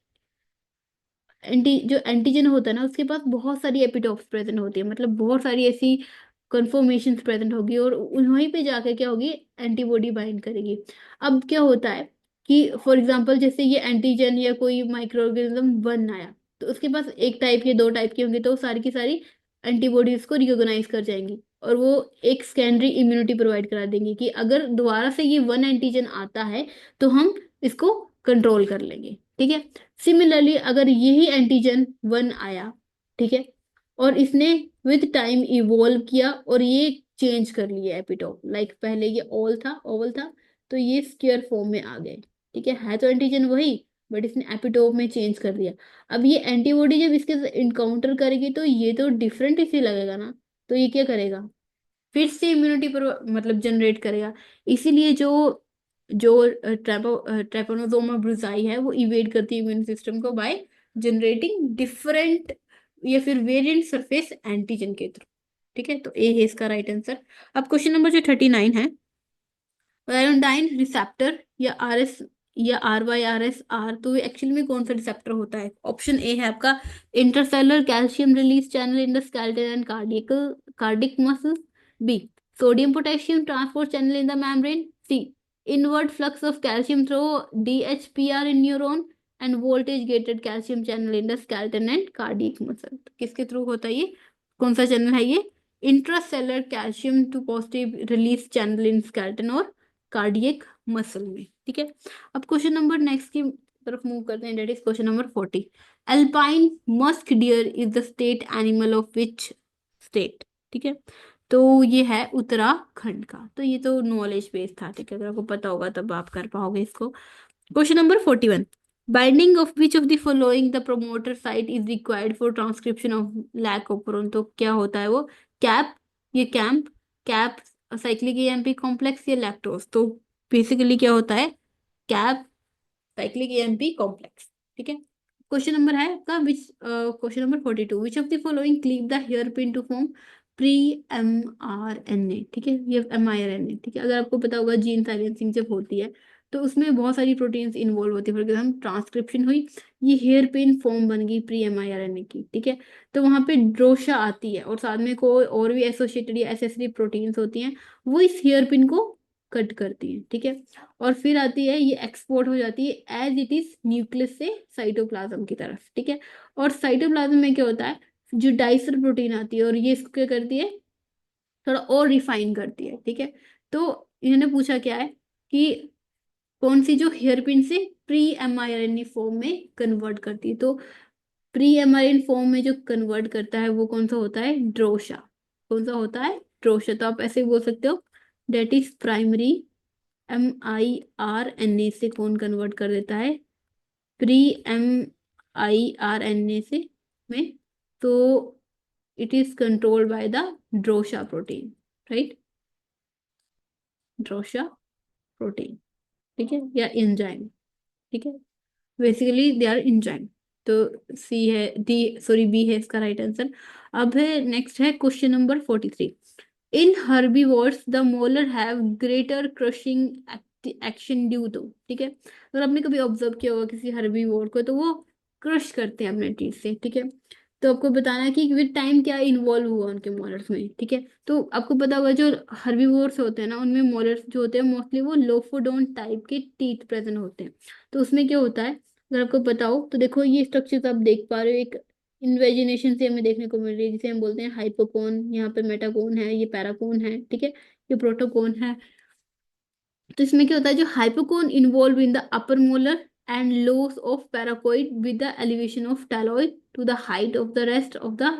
Speaker 1: जो एंटीजन होता है ना, उसके पास बहुत सारी एपिटोप्स प्रेजेंट होती है, मतलब बहुत सारी ऐसी कन्फर्मेशन प्रेजेंट होगी और वहीं पे जाकर क्या होगी, एंटीबॉडी बाइंड करेगी। अब क्या होता है कि फॉर एग्जांपल जैसे ये एंटीजन या कोई माइक्रो ऑर्गेनिज्म बन आया, तो उसके पास एक टाइप के दो टाइप के होंगे, तो सारी की सारी एंटीबॉडीज को रिकॉग्नाइज कर जाएंगी और वो एक सेकेंडरी इम्यूनिटी प्रोवाइड करा देंगे कि अगर दोबारा से ये वन एंटीजन आता है तो हम इसको कंट्रोल कर लेंगे, ठीक है। सिमिलरली अगर यही एंटीजन वन आया, ठीक है, और इसने विद टाइम इवॉल्व किया और ये चेंज कर लिया एपिटोप, लाइक पहले ये ओवल था, तो ये स्क्वायर फॉर्म में आ गए, ठीक है तो एंटीजन वही, बट इसने एपिटोप में चेंज कर दिया। अब ये एंटीबॉडी जब इसके इनकाउंटर करेगी तो ये तो डिफरेंट इसे लगेगा ना, तो ये क्या करेगा, फिर से इम्यूनिटी पर मतलब जनरेट करेगा। इसीलिए जो जो ट्रेपोनोसोमा ब्रुसाई है वो इवेड करती है इम्यून सिस्टम को बाय जनरेटिंग डिफरेंट या फिर वेरिएंट सरफेस एंटीजन के थ्रू, ठीक है। तो ए है इसका राइट आंसर। अब क्वेश्चन नंबर जो 39 है, एरोडाइन रिसेप्टर या या RYRS तो एक्चुअली में कौन सा रिसेप्टर होता है? ऑप्शन ए है आपका intercellular calcium release channel in the skeleton and cardiac muscles. B sodium potassium transport channel in the membrane. C inward flux of calcium through DHPR in neuron and voltage gated calcium channel in the skeleton and cardiac muscle. किसके through होता है ये? कौन सा channel है ये? Intracellular calcium to positive release channel in skeleton और cardiac muscle में। ठीक है, अब क्वेश्चन नंबर नेक्स्ट की तरफ मूव करते हैं, that is question number 40। Alpine musk deer is the state animal of which state? ठीक है, तो ये है उत्तराखंड का। तो ये तो नॉलेज बेस्ड था, ठीक है, अगर आपको पता होगा तब आप कर पाओगे इसको। Question number 41। Binding of which of the following the promoter site is required for transcription of lac operon? तो क्या होता है वो? कैप, ये camp, CAP cyclic AMP complex, या लैक्टोज? तो बेसिकली क्या होता है? CAP cyclic AMP complex. ठीक है, क्वेश्चन नंबर है आपका which question number 42। Which of the following cleave the hairpin to form pre mRNA? ठीक है, ये mRNA। ठीक है, अगर आपको पता होगा जीन साइलेंसिंग जब होती है तो उसमें बहुत सारी प्रोटीन्स इन्वॉल्व होती है। फॉर एग्जाम्पल ट्रांसक्रिप्शन हुई, ये हेयर पिन फॉर्म बन गई प्री mRNA की। ठीक है, तो वहां पे ड्रोशा आती है और साथ में कोई और भी एसोसिएटेड या एसेसरी प्रोटीन्स होती हैं, वो इस हेयर पिन को कट करती हैं। ठीक है, और फिर आती है ये एक्सपोर्ट हो जाती है एज इट इज न्यूक्लियस से साइटोप्लाज्म की तरफ। ठीक है, और साइटोप्लाज्म में क्या होता है? जो डाइसर प्रोटीन आती है और ये इसको क्या करती है? थोड़ा और रिफाइन करती है। ठीक है, तो इन्होंने पूछा क्या है कि कौन सी जो हेयरपिन से प्री mRNA फॉर्म में कन्वर्ट करती है? तो प्री mRNA फॉर्म में जो कन्वर्ट करता है वो कौन सा होता है? ड्रोशा। कौन सा होता है? ड्रोशा। तो आप ऐसे भी बोल सकते हो, डेट इज प्राइमरी mRNA से कौन कन्वर्ट कर देता है? प्री mRNA से में, तो it is controlled by the drosha protein, right? Drosha protein, ठीक है, या एंजाइम। ठीक है, बेसिकली दे आर एंजाइम। तो सी है डी, सॉरी बी है इसका राइट आंसर। अब है नेक्स्ट है question number 43। In herbivores the molar have greater crushing action due to. ठीक है, अगर आपने कभी ऑब्जर्व किया होगा किसी हर्बीवोर को, तो वो क्रश करते हैं अपने टीथ से। ठीक है, तो आपको बताना है कि विद टाइम क्या इन्वॉल्व हुआ उनके मोलर्स में। ठीक है, तो आपको पता होगा जो हर्बीवोर्स होते हैं ना, उनमें मोलर्स जो होते हैं मोस्टली वो लोफोडोन टाइप के टीथ प्रेजेंट होते हैं। तो उसमें क्या होता है, अगर आपको पता हो तो देखो ये स्ट्रक्चर आप देख पा रहे हो, एक इन्वेजिनेशन से हमें देखने को मिल रही है, जिसे हम बोलते हैं हाइपोकोन। यहाँ पे मेटाकोन है, ये पैराकोन है। ठीक है, ये प्रोटोकोन है। तो इसमें क्या होता है, जो hypocone involve in the upper molar and loss of paraconid with the elevation of talonid to the height of the rest of the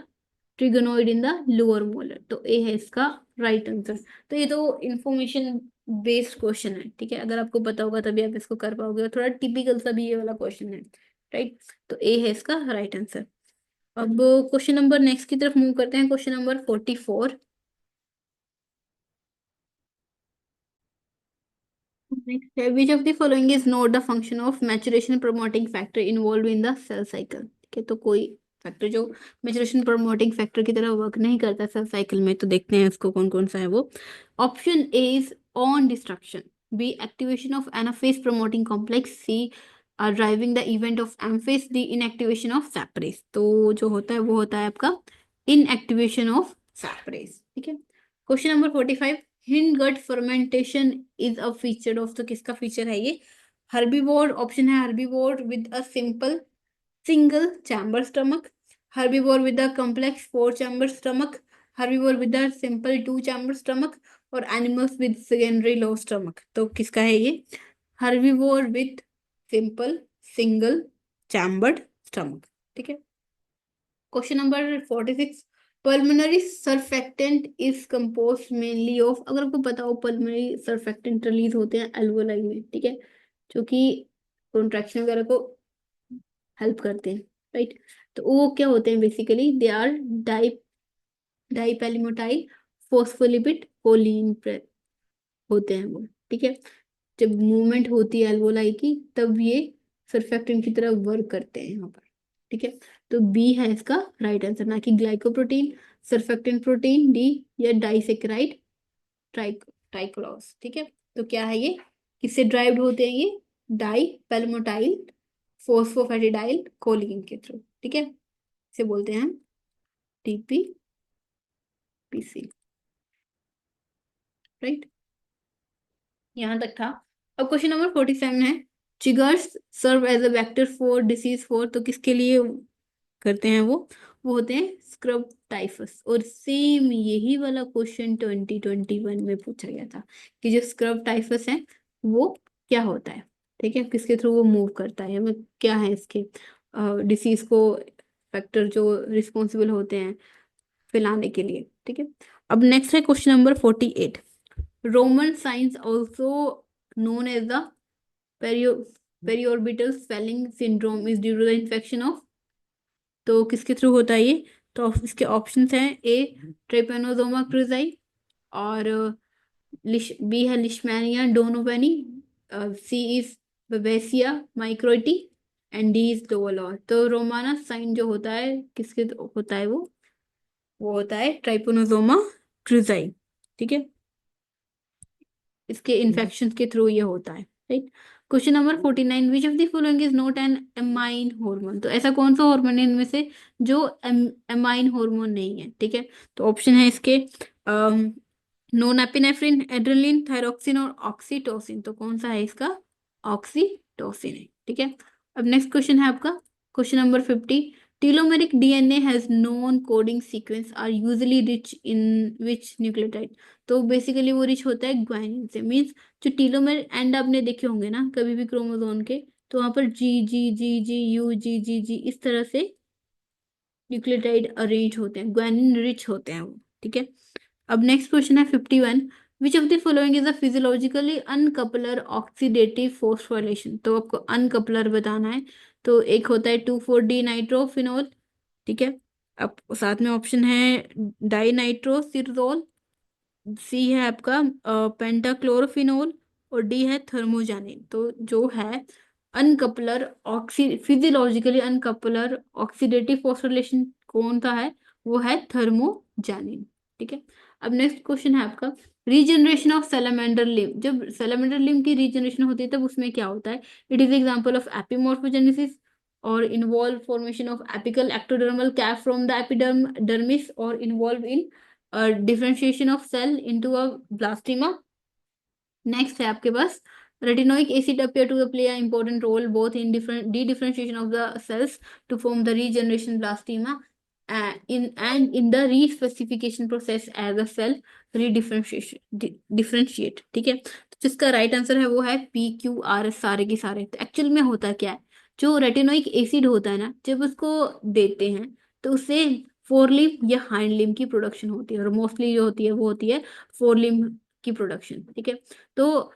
Speaker 1: trigonid in the lower molar. तो ए है इसका राइट आंसर। तो ये तो information based question है। ठीक है, अगर आपको पता होगा तभी आप इसको कर पाओगे, और थोड़ा टिपिकल सा भी ये वाला क्वेश्चन है, राइट? तो ए है इसका राइट आंसर। अब क्वेश्चन नंबर नेक्स्ट की तरफ मूव करते हैं, क्वेश्चन नंबर 44। Next है, which of the following is not the function of maturation promoting factor involved in the cell cycle? ठीक है, तो कोई फैक्टर जो मैचुरेशन प्रमोटिंग फैक्टर की तरह वर्क नहीं करता सेल साइकिल में, तो देखते हैं इसको कौन कौन सा है वो। Option A is on destruction, B activation of anaphase promoting complex, C driving the event of M phase, D inactivation of separase. तो जो होता है वो होता है आपका इनएक्टिवेशन ऑफ सैपरेज। ठीक है, question number 45। Hind gut fermentation is a feature of, तो किसका फीचर है ये? हर्बीवोर। ऑप्शन है herbivore with a simple single chamber stomach, herbivore with a complex four chamber stomach, herbivore with a simple two chamber stomach, और animals with secondary low stomach. तो किसका है ये? Herbivore with simple single chambered stomach. ठीक है, question number 46। Pulmonary surfactant is compose mainly of, अगर आपको पता हो पल्मोनरी सर्फेक्टेंट रिलीज होते हैं एल्वोलाई में। ठीक है, जो कि कॉन्ट्रैक्शन वगैरह को हेल्प करते हैं, राइट? तो वो क्या होते हैं? Basically they are di dipalmitoyl phospholipid choline होते हैं वो। ठीक है, जब मूवमेंट होती है एल्वोलाई की तब ये सर्फेक्टेंट की तरह वर्क करते हैं यहाँ पर। ठीक है, तो बी है इसका राइट आंसर, ना कि ग्लाइकोप्रोटीन, सर्फेक्टेंट प्रोटीन डी, या डाइसेकेराइड ट्राइकोलॉस। ठीक है, तो क्या है ये? किससे ड्राइव्ड होते हैं ये? डाई पैल्मोटाइल फोस्फोफेटिडाइल कोलिन के थ्रू, ठीक है, इसे बोलते हैं टीपीपीसी, राइट। यहाँ तक था। अब क्वेश्चन नंबर 47 है, triggers serve as a vector for disease for, तो किसके लिए करते हैं वो होते हैं स्क्रब टाइफस। और सेम यही वाला क्वेश्चन 2021 में पूछा गया था कि जो स्क्रब टाइफस है वो क्या होता है, ठीक है, किसके थ्रू वो मूव करता है, मतलब क्या है इसके डिसीज को फैक्टर जो रिस्पॉन्सिबल होते हैं फैलाने के लिए, ठीक है। अब नेक्स्ट है question number 48, Roman science also known as the perio periorbital swelling syndrome is due to the infection of, तो किसके थ्रू होता है ये, तो इसके ऑप्शंस हैं, ए ट्रेपेनोसोमा क्रूजाई, और बी है Leishmania डोनोवेनी, C is बबेसिया माइक्रोटी, and D is लोवलॉर। तो रोमाना साइन जो होता है किसके होता है वो होता है ट्राइपोनोसोमा क्रूजाई, ठीक है, इसके इन्फेक्शन के थ्रू ये होता है, right. Question number 49, which of the following is not an amine hormone, तो ऐसा कौन सा हार्मोन है इनमें से जो एमाइन हार्मोन नहीं है, ठीक है। तो ऑप्शन है इसके नोनेपिनेफ्रिन, एड्रेलिन, थायरोक्सिन और ऑक्सीटोसिन, तो कौन सा है इसका, ऑक्सीटोसिन है, ठीक है। अब नेक्स्ट क्वेश्चन है आपका question number 50, telomeric DNA has non coding sequence are usually rich in which nucleotide, तो बेसिकली वो रिच होता है ग्वानिन से, मींस जो टीलोमेर एंड आपने देखे होंगे ना कभी भी क्रोमोसोम के, तो वहां पर जी जी जी जी यू जी जी जी इस तरह से न्यूक्लियोटाइड अरेंज होते हैं, ग्वानिन रिच होते हैं वो, ठीक है। अब नेक्स्ट क्वेश्चन है 51, which of the following is a physiologically uncoupler oxidative phosphorylation, तो आपको अनकपलर बताना है, तो एक होता है 2,4-डी नाइट्रोफिनोल, ठीक है। अब साथ में ऑप्शन है डाई नाइट्रोसिरजोल, सी है आपका पेंटाक्लोरोफिनोल, और डी है थर्मोजानिन। तो जो है अनकपलर oxy physiologically uncoupler oxidative phosphorylation कौन सा है, वो है थर्मोजानिन, ठीक है। अब नेक्स्ट क्वेश्चन है आपका, रीजनरेशन ऑफ सैलामेंडर लिम्ब, जब सैलामेंडर लिम्ब की रीजनरेशन होती है तब उसमें क्या होता है, it is example of epimorphogenesis, और involve formation of apical ectodermal cap from the epiderm dermis, और involve in differentiation of cell into a blastema. Next है आपके पास retinoic acid appear to play an important role both in different de-differentiation of the cells to form the regeneration blastema in the re-specification process as the cell differentiate, ठीक है। तो जिसका right answer है वो है PQRS, सारे के सारे। तो एक्चुअल में होता क्या है, जो रेटिनोइक एसिड होता है ना जब उसको देते हैं तो उससे फोर लिम्ब या हाइंड लिम्ब की प्रोडक्शन होती है, और मोस्टली जो होती है वो होती है फोर लिम्ब की प्रोडक्शन, ठीक है। तो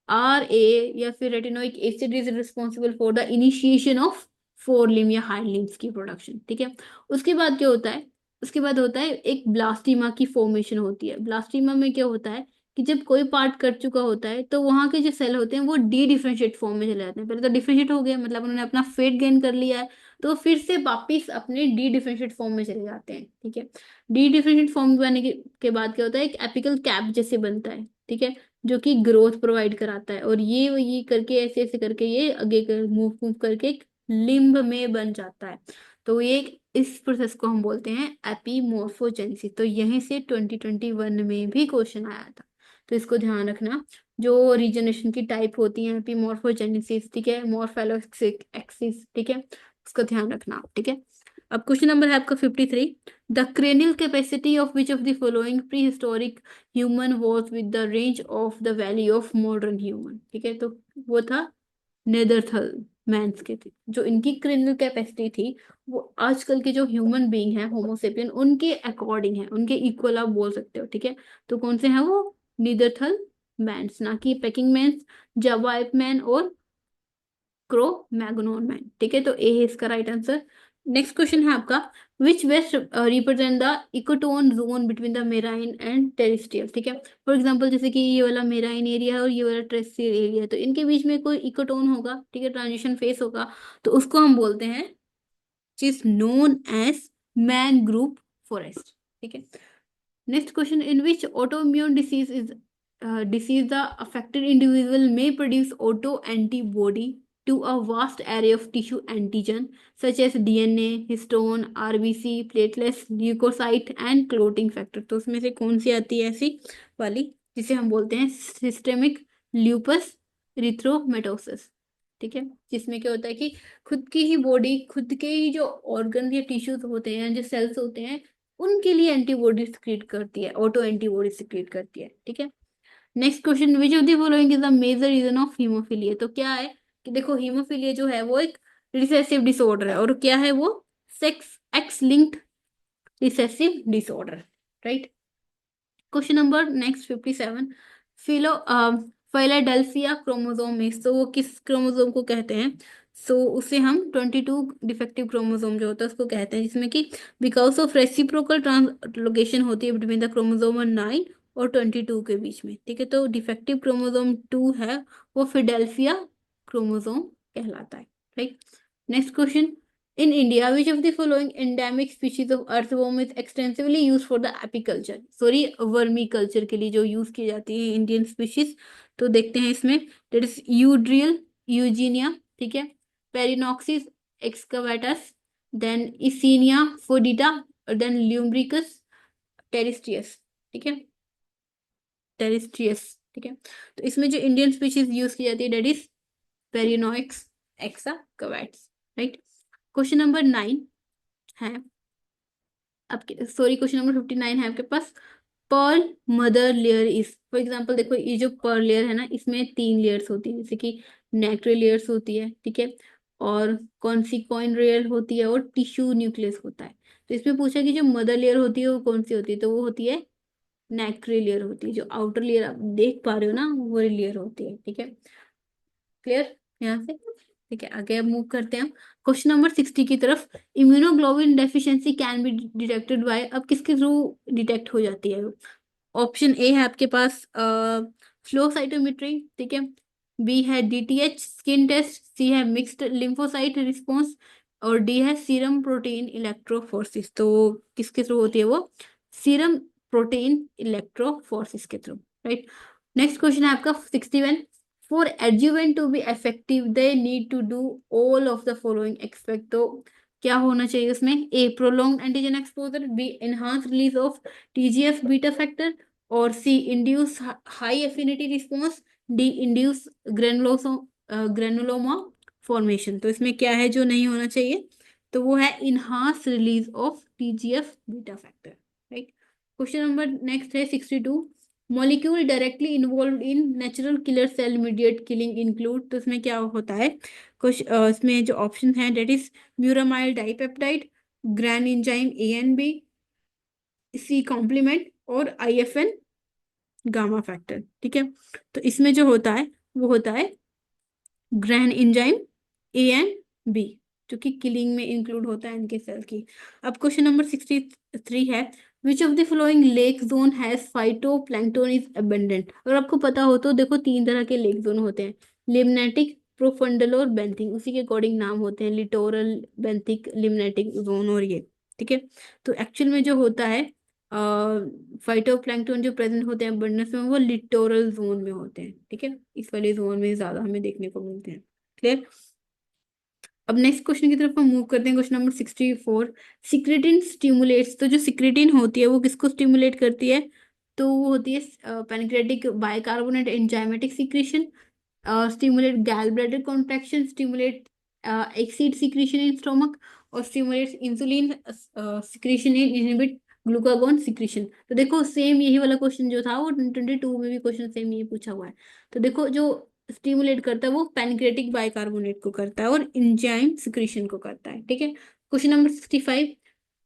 Speaker 1: RA या फिर retinoic acid is responsible for the initiation of four limb या हाइंड लिम्स की प्रोडक्शन, ठीक है। उसके बाद क्या होता है, उसके बाद होता है एक ब्लास्टिमा की फॉर्मेशन होती है। ब्लास्टिमा में क्या होता है कि जब कोई पार्ट कट चुका होता है तो वहां के जो सेल होते हैं वो डी डिफरेंशिएट फॉर्म में चले जाते हैं। पहले तो डिफरेंशिएट हो गए, मतलब उन्होंने अपना फेट गेन कर लिया है, तो फिर से वापिस अपने डी डिफरेंशिएट फॉर्म में चले जाते हैं, ठीक है। डी डिफरेंशिएट फॉर्म बनने के बाद क्या होता है, एक एपिकल कैप जैसे बनता है, ठीक है, जो कि ग्रोथ प्रोवाइड कराता है, और ये करके ऐसे ऐसे करके ये आगे मूव मूव करके एक लिम्ब में बन जाता है। तो ये इस प्रोसेस को हम बोलते हैं एपीमोर्फोजेनेसिस। तो यहीं से 2021 में भी क्वेश्चन आया था, तो इसको ध्यान रखना। जो रीजनरेशन की टाइप होती है एपीमोर्फोजेनेसिस, ठीक है, मॉर्फोलॉक्सिक एक्सिस, ठीक है, उसका ध्यान रखना, ठीक है। अब क्वेश्चन नंबर है आपका 53, the cranial capacity of which of the following pre historic human was with the range of the value of modern human, ठीक है। तो वो था नेदरथल मैंस के थे, जो इनकी क्रेनियल कैपेसिटी थी वो आजकल के जो ह्यूमन बीइंग है होमोसेपियन उनके अकॉर्डिंग है, उनके इक्वल आप बोल सकते हो, ठीक है। तो कौन से हैं वो, नीदरथल मैंस, ना कि पेकिंग मैंस, जावा मैन और क्रो मैग्नोन मैन, ठीक है। तो ए है इसका राइट आंसर। नेक्स्ट क्वेश्चन है आपका, विच best represent the ecotone zone between the marine and terrestrial, ठीक है। फॉर एग्जांपल जैसे कि ये वाला मेराइन एरिया है और ये वाला टेरेस्ट्रियल एरिया है, तो इनके बीच में कोई इकोटोन होगा, ठीक है, ट्रांजिशन फेस होगा, तो उसको हम बोलते हैं is known as mangrove forest, ठीक है। Next question, in which autoimmune disease is disease, the affected individual may produce auto-antibody to a vast array of tissue antigen such as DNA, histone, RBC, platelets, leukocyte and clotting factor. तो उसमें से कौन सी आती है ऐसी वाली जिसे हम बोलते हैं सिस्टेमिक ल्यूपस रिथ्रोमेटोसिस, ठीक है, जिसमें क्या होता है कि खुद की ही बॉडी, खुद के ही जो ऑर्गन या टिश्यूज होते हैं, जो सेल्स होते हैं, उनके लिए एंटीबॉडी सिक्रीट करती है, ऑटो एंटीबॉडी सिक्रीट करती है, ठीक है। Next question, which of the following is the major reason of haemophilia. तो क्या है कि देखो हीमोफीलिया जो है वो एक रिसेसिव डिसऑर्डर है, और क्या है वो, sex X linked recessive disorder, right. Question number next 57, philo Philadelphia chromosome, तो वो किस क्रोमोसोम को कहते हैं, सो उसे हम 22 डिफेक्टिव क्रोमोसोम जो होता है उसको कहते हैं, जिसमें कि बिकॉज ऑफ रेसिप्रोकल ट्रांसलोकेशन होती है बिटवीन द क्रोमोसोम 9 और 22 के बीच में, ठीक है। तो डिफेक्टिव क्रोमोसोम 2 है वो फिडेल्फिया क्रोमोसोम कहलाता है, right. Next question, in India, which of the following endemic species of earthworm is extensively used for the apiculture? Sorry, vermiculture के लिए जो यूज की जाती है इंडियन स्पीशीज, तो देखते हैं इसमें, दैट इज यूड्रियल यूजीनिया, ठीक है, पेरिनोक्सिस एक्सकवेटस, देन इसीनिया फोडिटा, और देन ल्यूम्ब्रिकस टेरिस्ट्रियस, ठीक है, टेरिस्ट्रियस, ठीक है। तो इसमें जो इंडियन स्पीशीज यूज की जाती है दैट इज पेरिनोक्स एक्साकवेट्स, राइट। क्वेश्चन नंबर 9 है आपके, सॉरी क्वेश्चन नंबर 59 है आपके पास, pearl mother layer is, for example देखो ये जो पर्ल लेयर है ना, इसमें 3 लेयर्स होती है, जैसे कि नेक्रे लेयर्स होती है, ठीक है, और कॉन्सिक्वाइन लेयर होती है, और टिश्यू न्यूक्लियस होता है। तो इसमें पूछा कि जो मदर लेयर होती है वो कौन सी होती है, तो वो होती है नेक्रे लेयर होती है, जो आउटर लेयर आप देख पा रहे हो ना वो लेयर होती है, ठीक है, क्लियर यहाँ से, ठीक है। आगे अब मूव करते हैं हम क्वेश्चन नंबर 60 की तरफ, immunoglobulin deficiency can be detected by, अब किसके थ्रू डिटेक्ट हो जाती है, ऑप्शन ए है आपके पास फ्लो साइटोमेट्री, ठीक है, बी है डीटीएच स्किन टेस्ट, सी है मिक्स्ड लिम्फोसाइट रिस्पॉन्स, और डी है सीरम प्रोटीन इलेक्ट्रोफोरेसिस। तो किसके थ्रू होती है वो, सीरम प्रोटीन इलेक्ट्रोफोरेसिस के थ्रू, राइट। नेक्स्ट क्वेश्चन है आपका 61, for adjuvant to be effective they need to do all of the following except. तो क्या होना चाहिए उसमें, A prolong antigen exposure, B enhance release of TGF beta factor, और C induce high affinity response, D induce granuloma formation. तो इसमें क्या है जो नहीं होना चाहिए, तो वो है enhance release of TGF beta factor, right. Question number next है 62, molecule directly involve in natural killer cell mediate killing include. तो इसमें क्या होता है, कुछ इसमें जो ऑप्शन है that is muramyl dipeptide, granzyme A and B, C complement, और आईएफएन गामा फैक्टर, ठीक है। तो इसमें जो होता है वो होता है granzyme A and B, जो कि किलिंग में इंक्लूड होता है इनके सेल की। अब क्वेश्चन नंबर 63 है, which of the following lake zone has phytoplankton is abundant. अगर आपको पता हो तो देखो 3 तरह के लेक जोन होते हैं, लिम्नेटिक, प्रोफंडल और बेंथिक, उसी के अकॉर्डिंग नाम होते हैं, लिटोरल, बेंथिक, लिम्नेटिक जोन, और ये, ठीक है। तो एक्चुअल में जो होता है फाइटोप्लैंक्टन जो प्रेजेंट होते हैं अबंडेंस में, वो लिटोरल जोन में होते हैं, ठीक है, इस वाले जोन में ज्यादा हमें देखने को मिलते हैं, क्लियर। अब नेक्स्ट क्वेश्चन की तरफ हम मूव करते हैं, क्वेश्चन नंबर 64, सिक्रेटिन स्टिमुलेट्स। तो जो सिक्रेटिन होती है वो किसको स्टिमुलेट करती है, तो वो होती है pancreatic bicarbonate enzymatic secretion, stimulate gall bladder contraction, stimulate acid secretion in stomach, और stimulate insulin secretion in inhibit glucagon secretion. तो देखो सेम यही वाला क्वेश्चन जो था वो 22 में भी क्वेश्चन सेम ये पूछा हुआ है। तो देखो जो स्टिमुलेट करता है वो पैनक्रियाटिक बाइकार्बोनेट को करता है, और एंजाइम सिक्रीशन को करता है, ठीक है। क्वेश्चन नंबर 65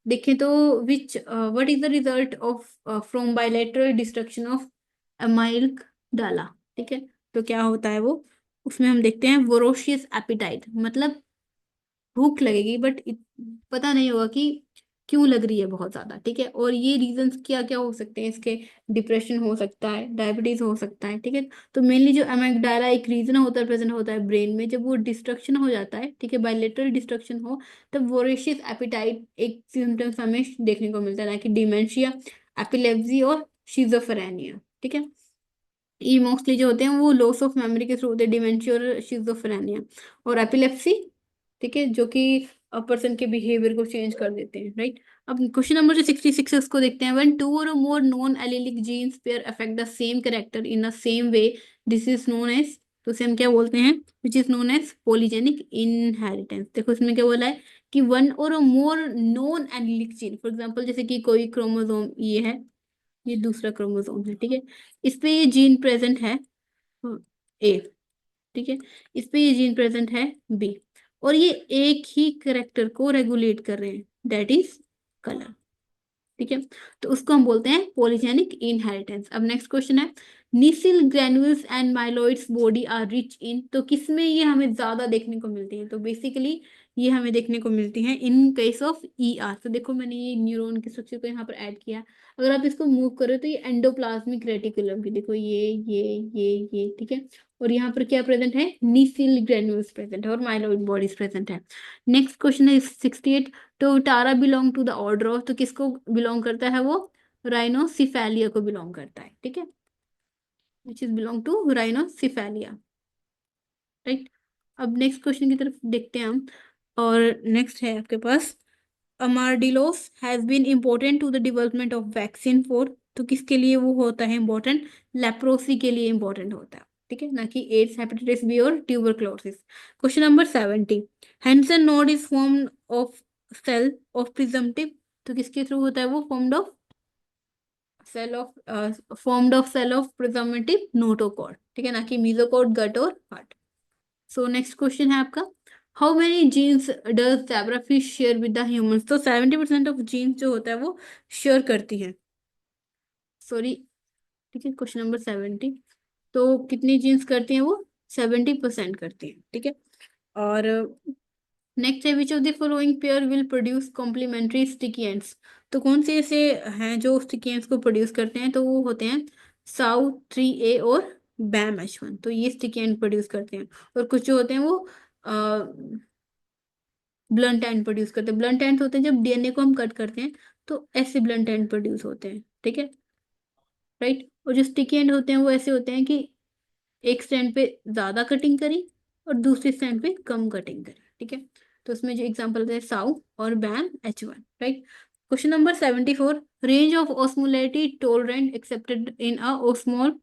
Speaker 1: देखें तो, विच what is the result of from bilateral destruction of amyl डाला, ठीक है। तो क्या होता है वो, उसमें हम देखते हैं वोरोशियस एपिटाइट, मतलब भूख लगेगी बट पता नहीं होगा कि क्यों लग रही है बहुत ज्यादा, ठीक है। और ये रीजंस क्या क्या हो सकते हैं इसके, डिप्रेशन हो सकता है, डायबिटीज हो सकता है, ठीक है। तो मेनली जो अमेगडाला एक रीजन होता है, प्रेजेंट होता है ब्रेन में, जब वो डिस्ट्रक्शन हो जाता है, ठीक है, बायलेटरल डिस्ट्रक्शन हो, तब वोरेशियस एपिटाइट एक सिम्टम्स हमें देखने को मिलता है, ना कि डिमेंशिया, एपिलेप्सी और शिजोफ्रेनिया, ठीक है। ये मोस्टली जो होते हैं वो लॉस ऑफ मेमोरी के थ्रू होते हैं, डिमेंशिया और शिजोफ्रेनिया और एपिलेप्सी, ठीक है, जो कि पर्सन के बिहेवियर को चेंज कर देते हैं, राइट। अब क्वेश्चन नंबर जो 66 है उसको देखते हैं। When two or more non allelic genes pair affect the same character in the same way, this is known as, तो उसे हम क्या बोलते हैं, which is known as polygenic inheritance. देखो इसमें क्या बोला है कि one or more non allelic gene, for example जैसे कि कोई क्रोमोसोम ये है, ये दूसरा क्रोमोसोम है, ठीक है, इस पे ये जीन प्रेजेंट है ए, ठीक है, इस पे ये जीन प्रेजेंट है बी, और ये एक ही करेक्टर को रेगुलेट कर रहे हैं, दैट इज कलर, ठीक है, तो उसको हम बोलते हैं पॉलीजेनिक इनहेरिटेंस। अब नेक्स्ट क्वेश्चन है, Nissl granules and myeloid body are rich in, तो किसमें ये हमें ज्यादा देखने को मिलती है, तो बेसिकली ये हमें देखने को मिलती है in case of E R. तो देखो मैंने ये न्यूरॉन की स्ट्रक्चर को यहाँ पर ऐड किया, अगर आप इसको मूव करो तो ये एंडोप्लाज्मिक रेटिकुलम की, देखो ये ठीक है, और यहाँ पर क्या प्रेजेंट है, निसिल ग्रेन्यूल्स प्रेजेंट है और माइलॉइड बॉडीज प्रेजेंट है। नेक्स्ट क्वेश्चन है 68, तो tara belong to the order of, तो किसको बिलोंग करता है वो, राइनोसिफेलिया को बिलोंग करता है, ठीक है, which is belong to rhinocephalia, right. अब नेक्स्ट क्वेश्चन की तरफ देखते हैं हम, और नेक्स्ट है आपके पास, armadillos has been important to the development of vaccine for, तो किसके लिए वो होता है इम्पोर्टेंट, लेप्रोसी के लिए इम्पोर्टेंट होता है, ठीक है, ना कि एड्स, हेपेटाइटिस बी और tuberculosis. Question number 70, Hensen node is form of cell of presumptive, तो किसके थ्रू होता है वो, formed of cell of presumptive notochord, ठीक है, ना कि मीजोकॉर्ड, गट और हार्ट। सो नेक्स्ट क्वेश्चन है आपका, how many genes does zebra fish share with the humans, तो 70% ऑफ जीन्स जो होता है वो शेयर करती है, सॉरी, ठीक है, क्वेश्चन नंबर 70, तो कितनी जीन्स करती हैं वो, 70% करती हैं, ठीक है। और नेक्स्ट है, which of the following pair will produce complementary sticky ends, तो कौन से ऐसे हैं जो स्टिकी एंड्स को प्रोड्यूस करते हैं, तो वो होते हैं साउ 3A और बैम H1, तो ये स्टिकी एंड प्रोड्यूस करते हैं। और कुछ जो होते हैं वो ब्लंट एंड प्रोड्यूस करते हैं, ब्लंट एंड होते हैं जब डीएनए को हम कट करते हैं, तो ऐसे ब्लंट एंड प्रोड्यूस होते हैं, ठीक है, राइट। और जो स्टिकी एंड होते हैं वो ऐसे होते हैं कि एक स्टैंड पे ज्यादा कटिंग करी और दूसरे स्टैंड पे कम कटिंग करी, ठीक है, तो उसमें जो एग्जांपल होते हैं साउ और बैम H1, right. Question number 74, range of osmolarity tolerant accepted in a osmol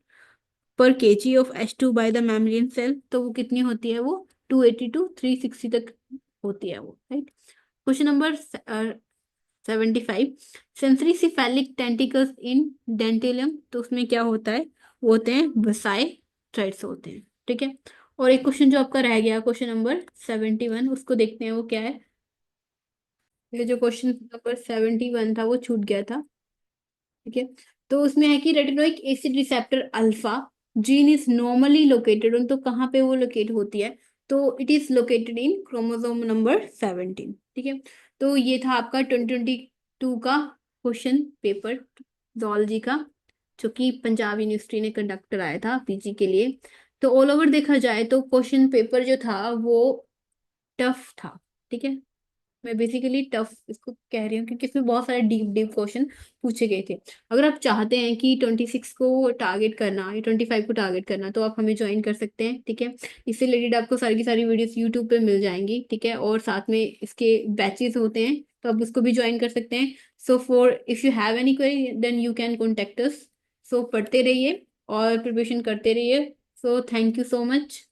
Speaker 1: per KG of H2 by the mammalian cell, तो वो कितनी होती है वो, 280 टू 360 तक होती है वो, right. Question number 75, sensory cephalic tentacles in dentalium, तो उसमें क्या होता है, वो होते हैं बसाई थ्रेड्स होते हैं, ठीक है। और एक क्वेश्चन जो आपका रह गया, क्वेश्चन नंबर 71, उसको देखते हैं वो क्या है, ये जो क्वेश्चन नंबर 71 था वो छूट गया था, ठीक है, तो उसमें है कि retinoic acid receptor alpha gene is normally located on, तो कहाँ पे वो लोकेट होती है, तो it is located in chromosome number 17, ठीक है। तो ये था आपका 2022 का क्वेश्चन पेपर जोलॉजी का, जो कि पंजाब यूनिवर्सिटी ने कंडक्ट कराया था पीजी के लिए। तो ऑल ओवर देखा जाए तो क्वेश्चन पेपर जो था वो टफ था, ठीक है, मैं बेसिकली टफ इसको कह रही हूँ क्योंकि इसमें बहुत सारे डीप डीप क्वेश्चन पूछे गए थे। अगर आप चाहते हैं कि 26 को टारगेट करना या 25 को टारगेट करना, तो आप हमें ज्वाइन कर सकते हैं, ठीक है। इससे रिलेटेड आपको सारी की सारी वीडियोस यूट्यूब पे मिल जाएंगी, ठीक है, और साथ में इसके बैचेस होते हैं, तो आप उसको भी ज्वाइन कर सकते हैं। So for if you have any query then you can contact us. So पढ़ते रहिए और प्रिपरेशन करते रहिए। So thank you so much.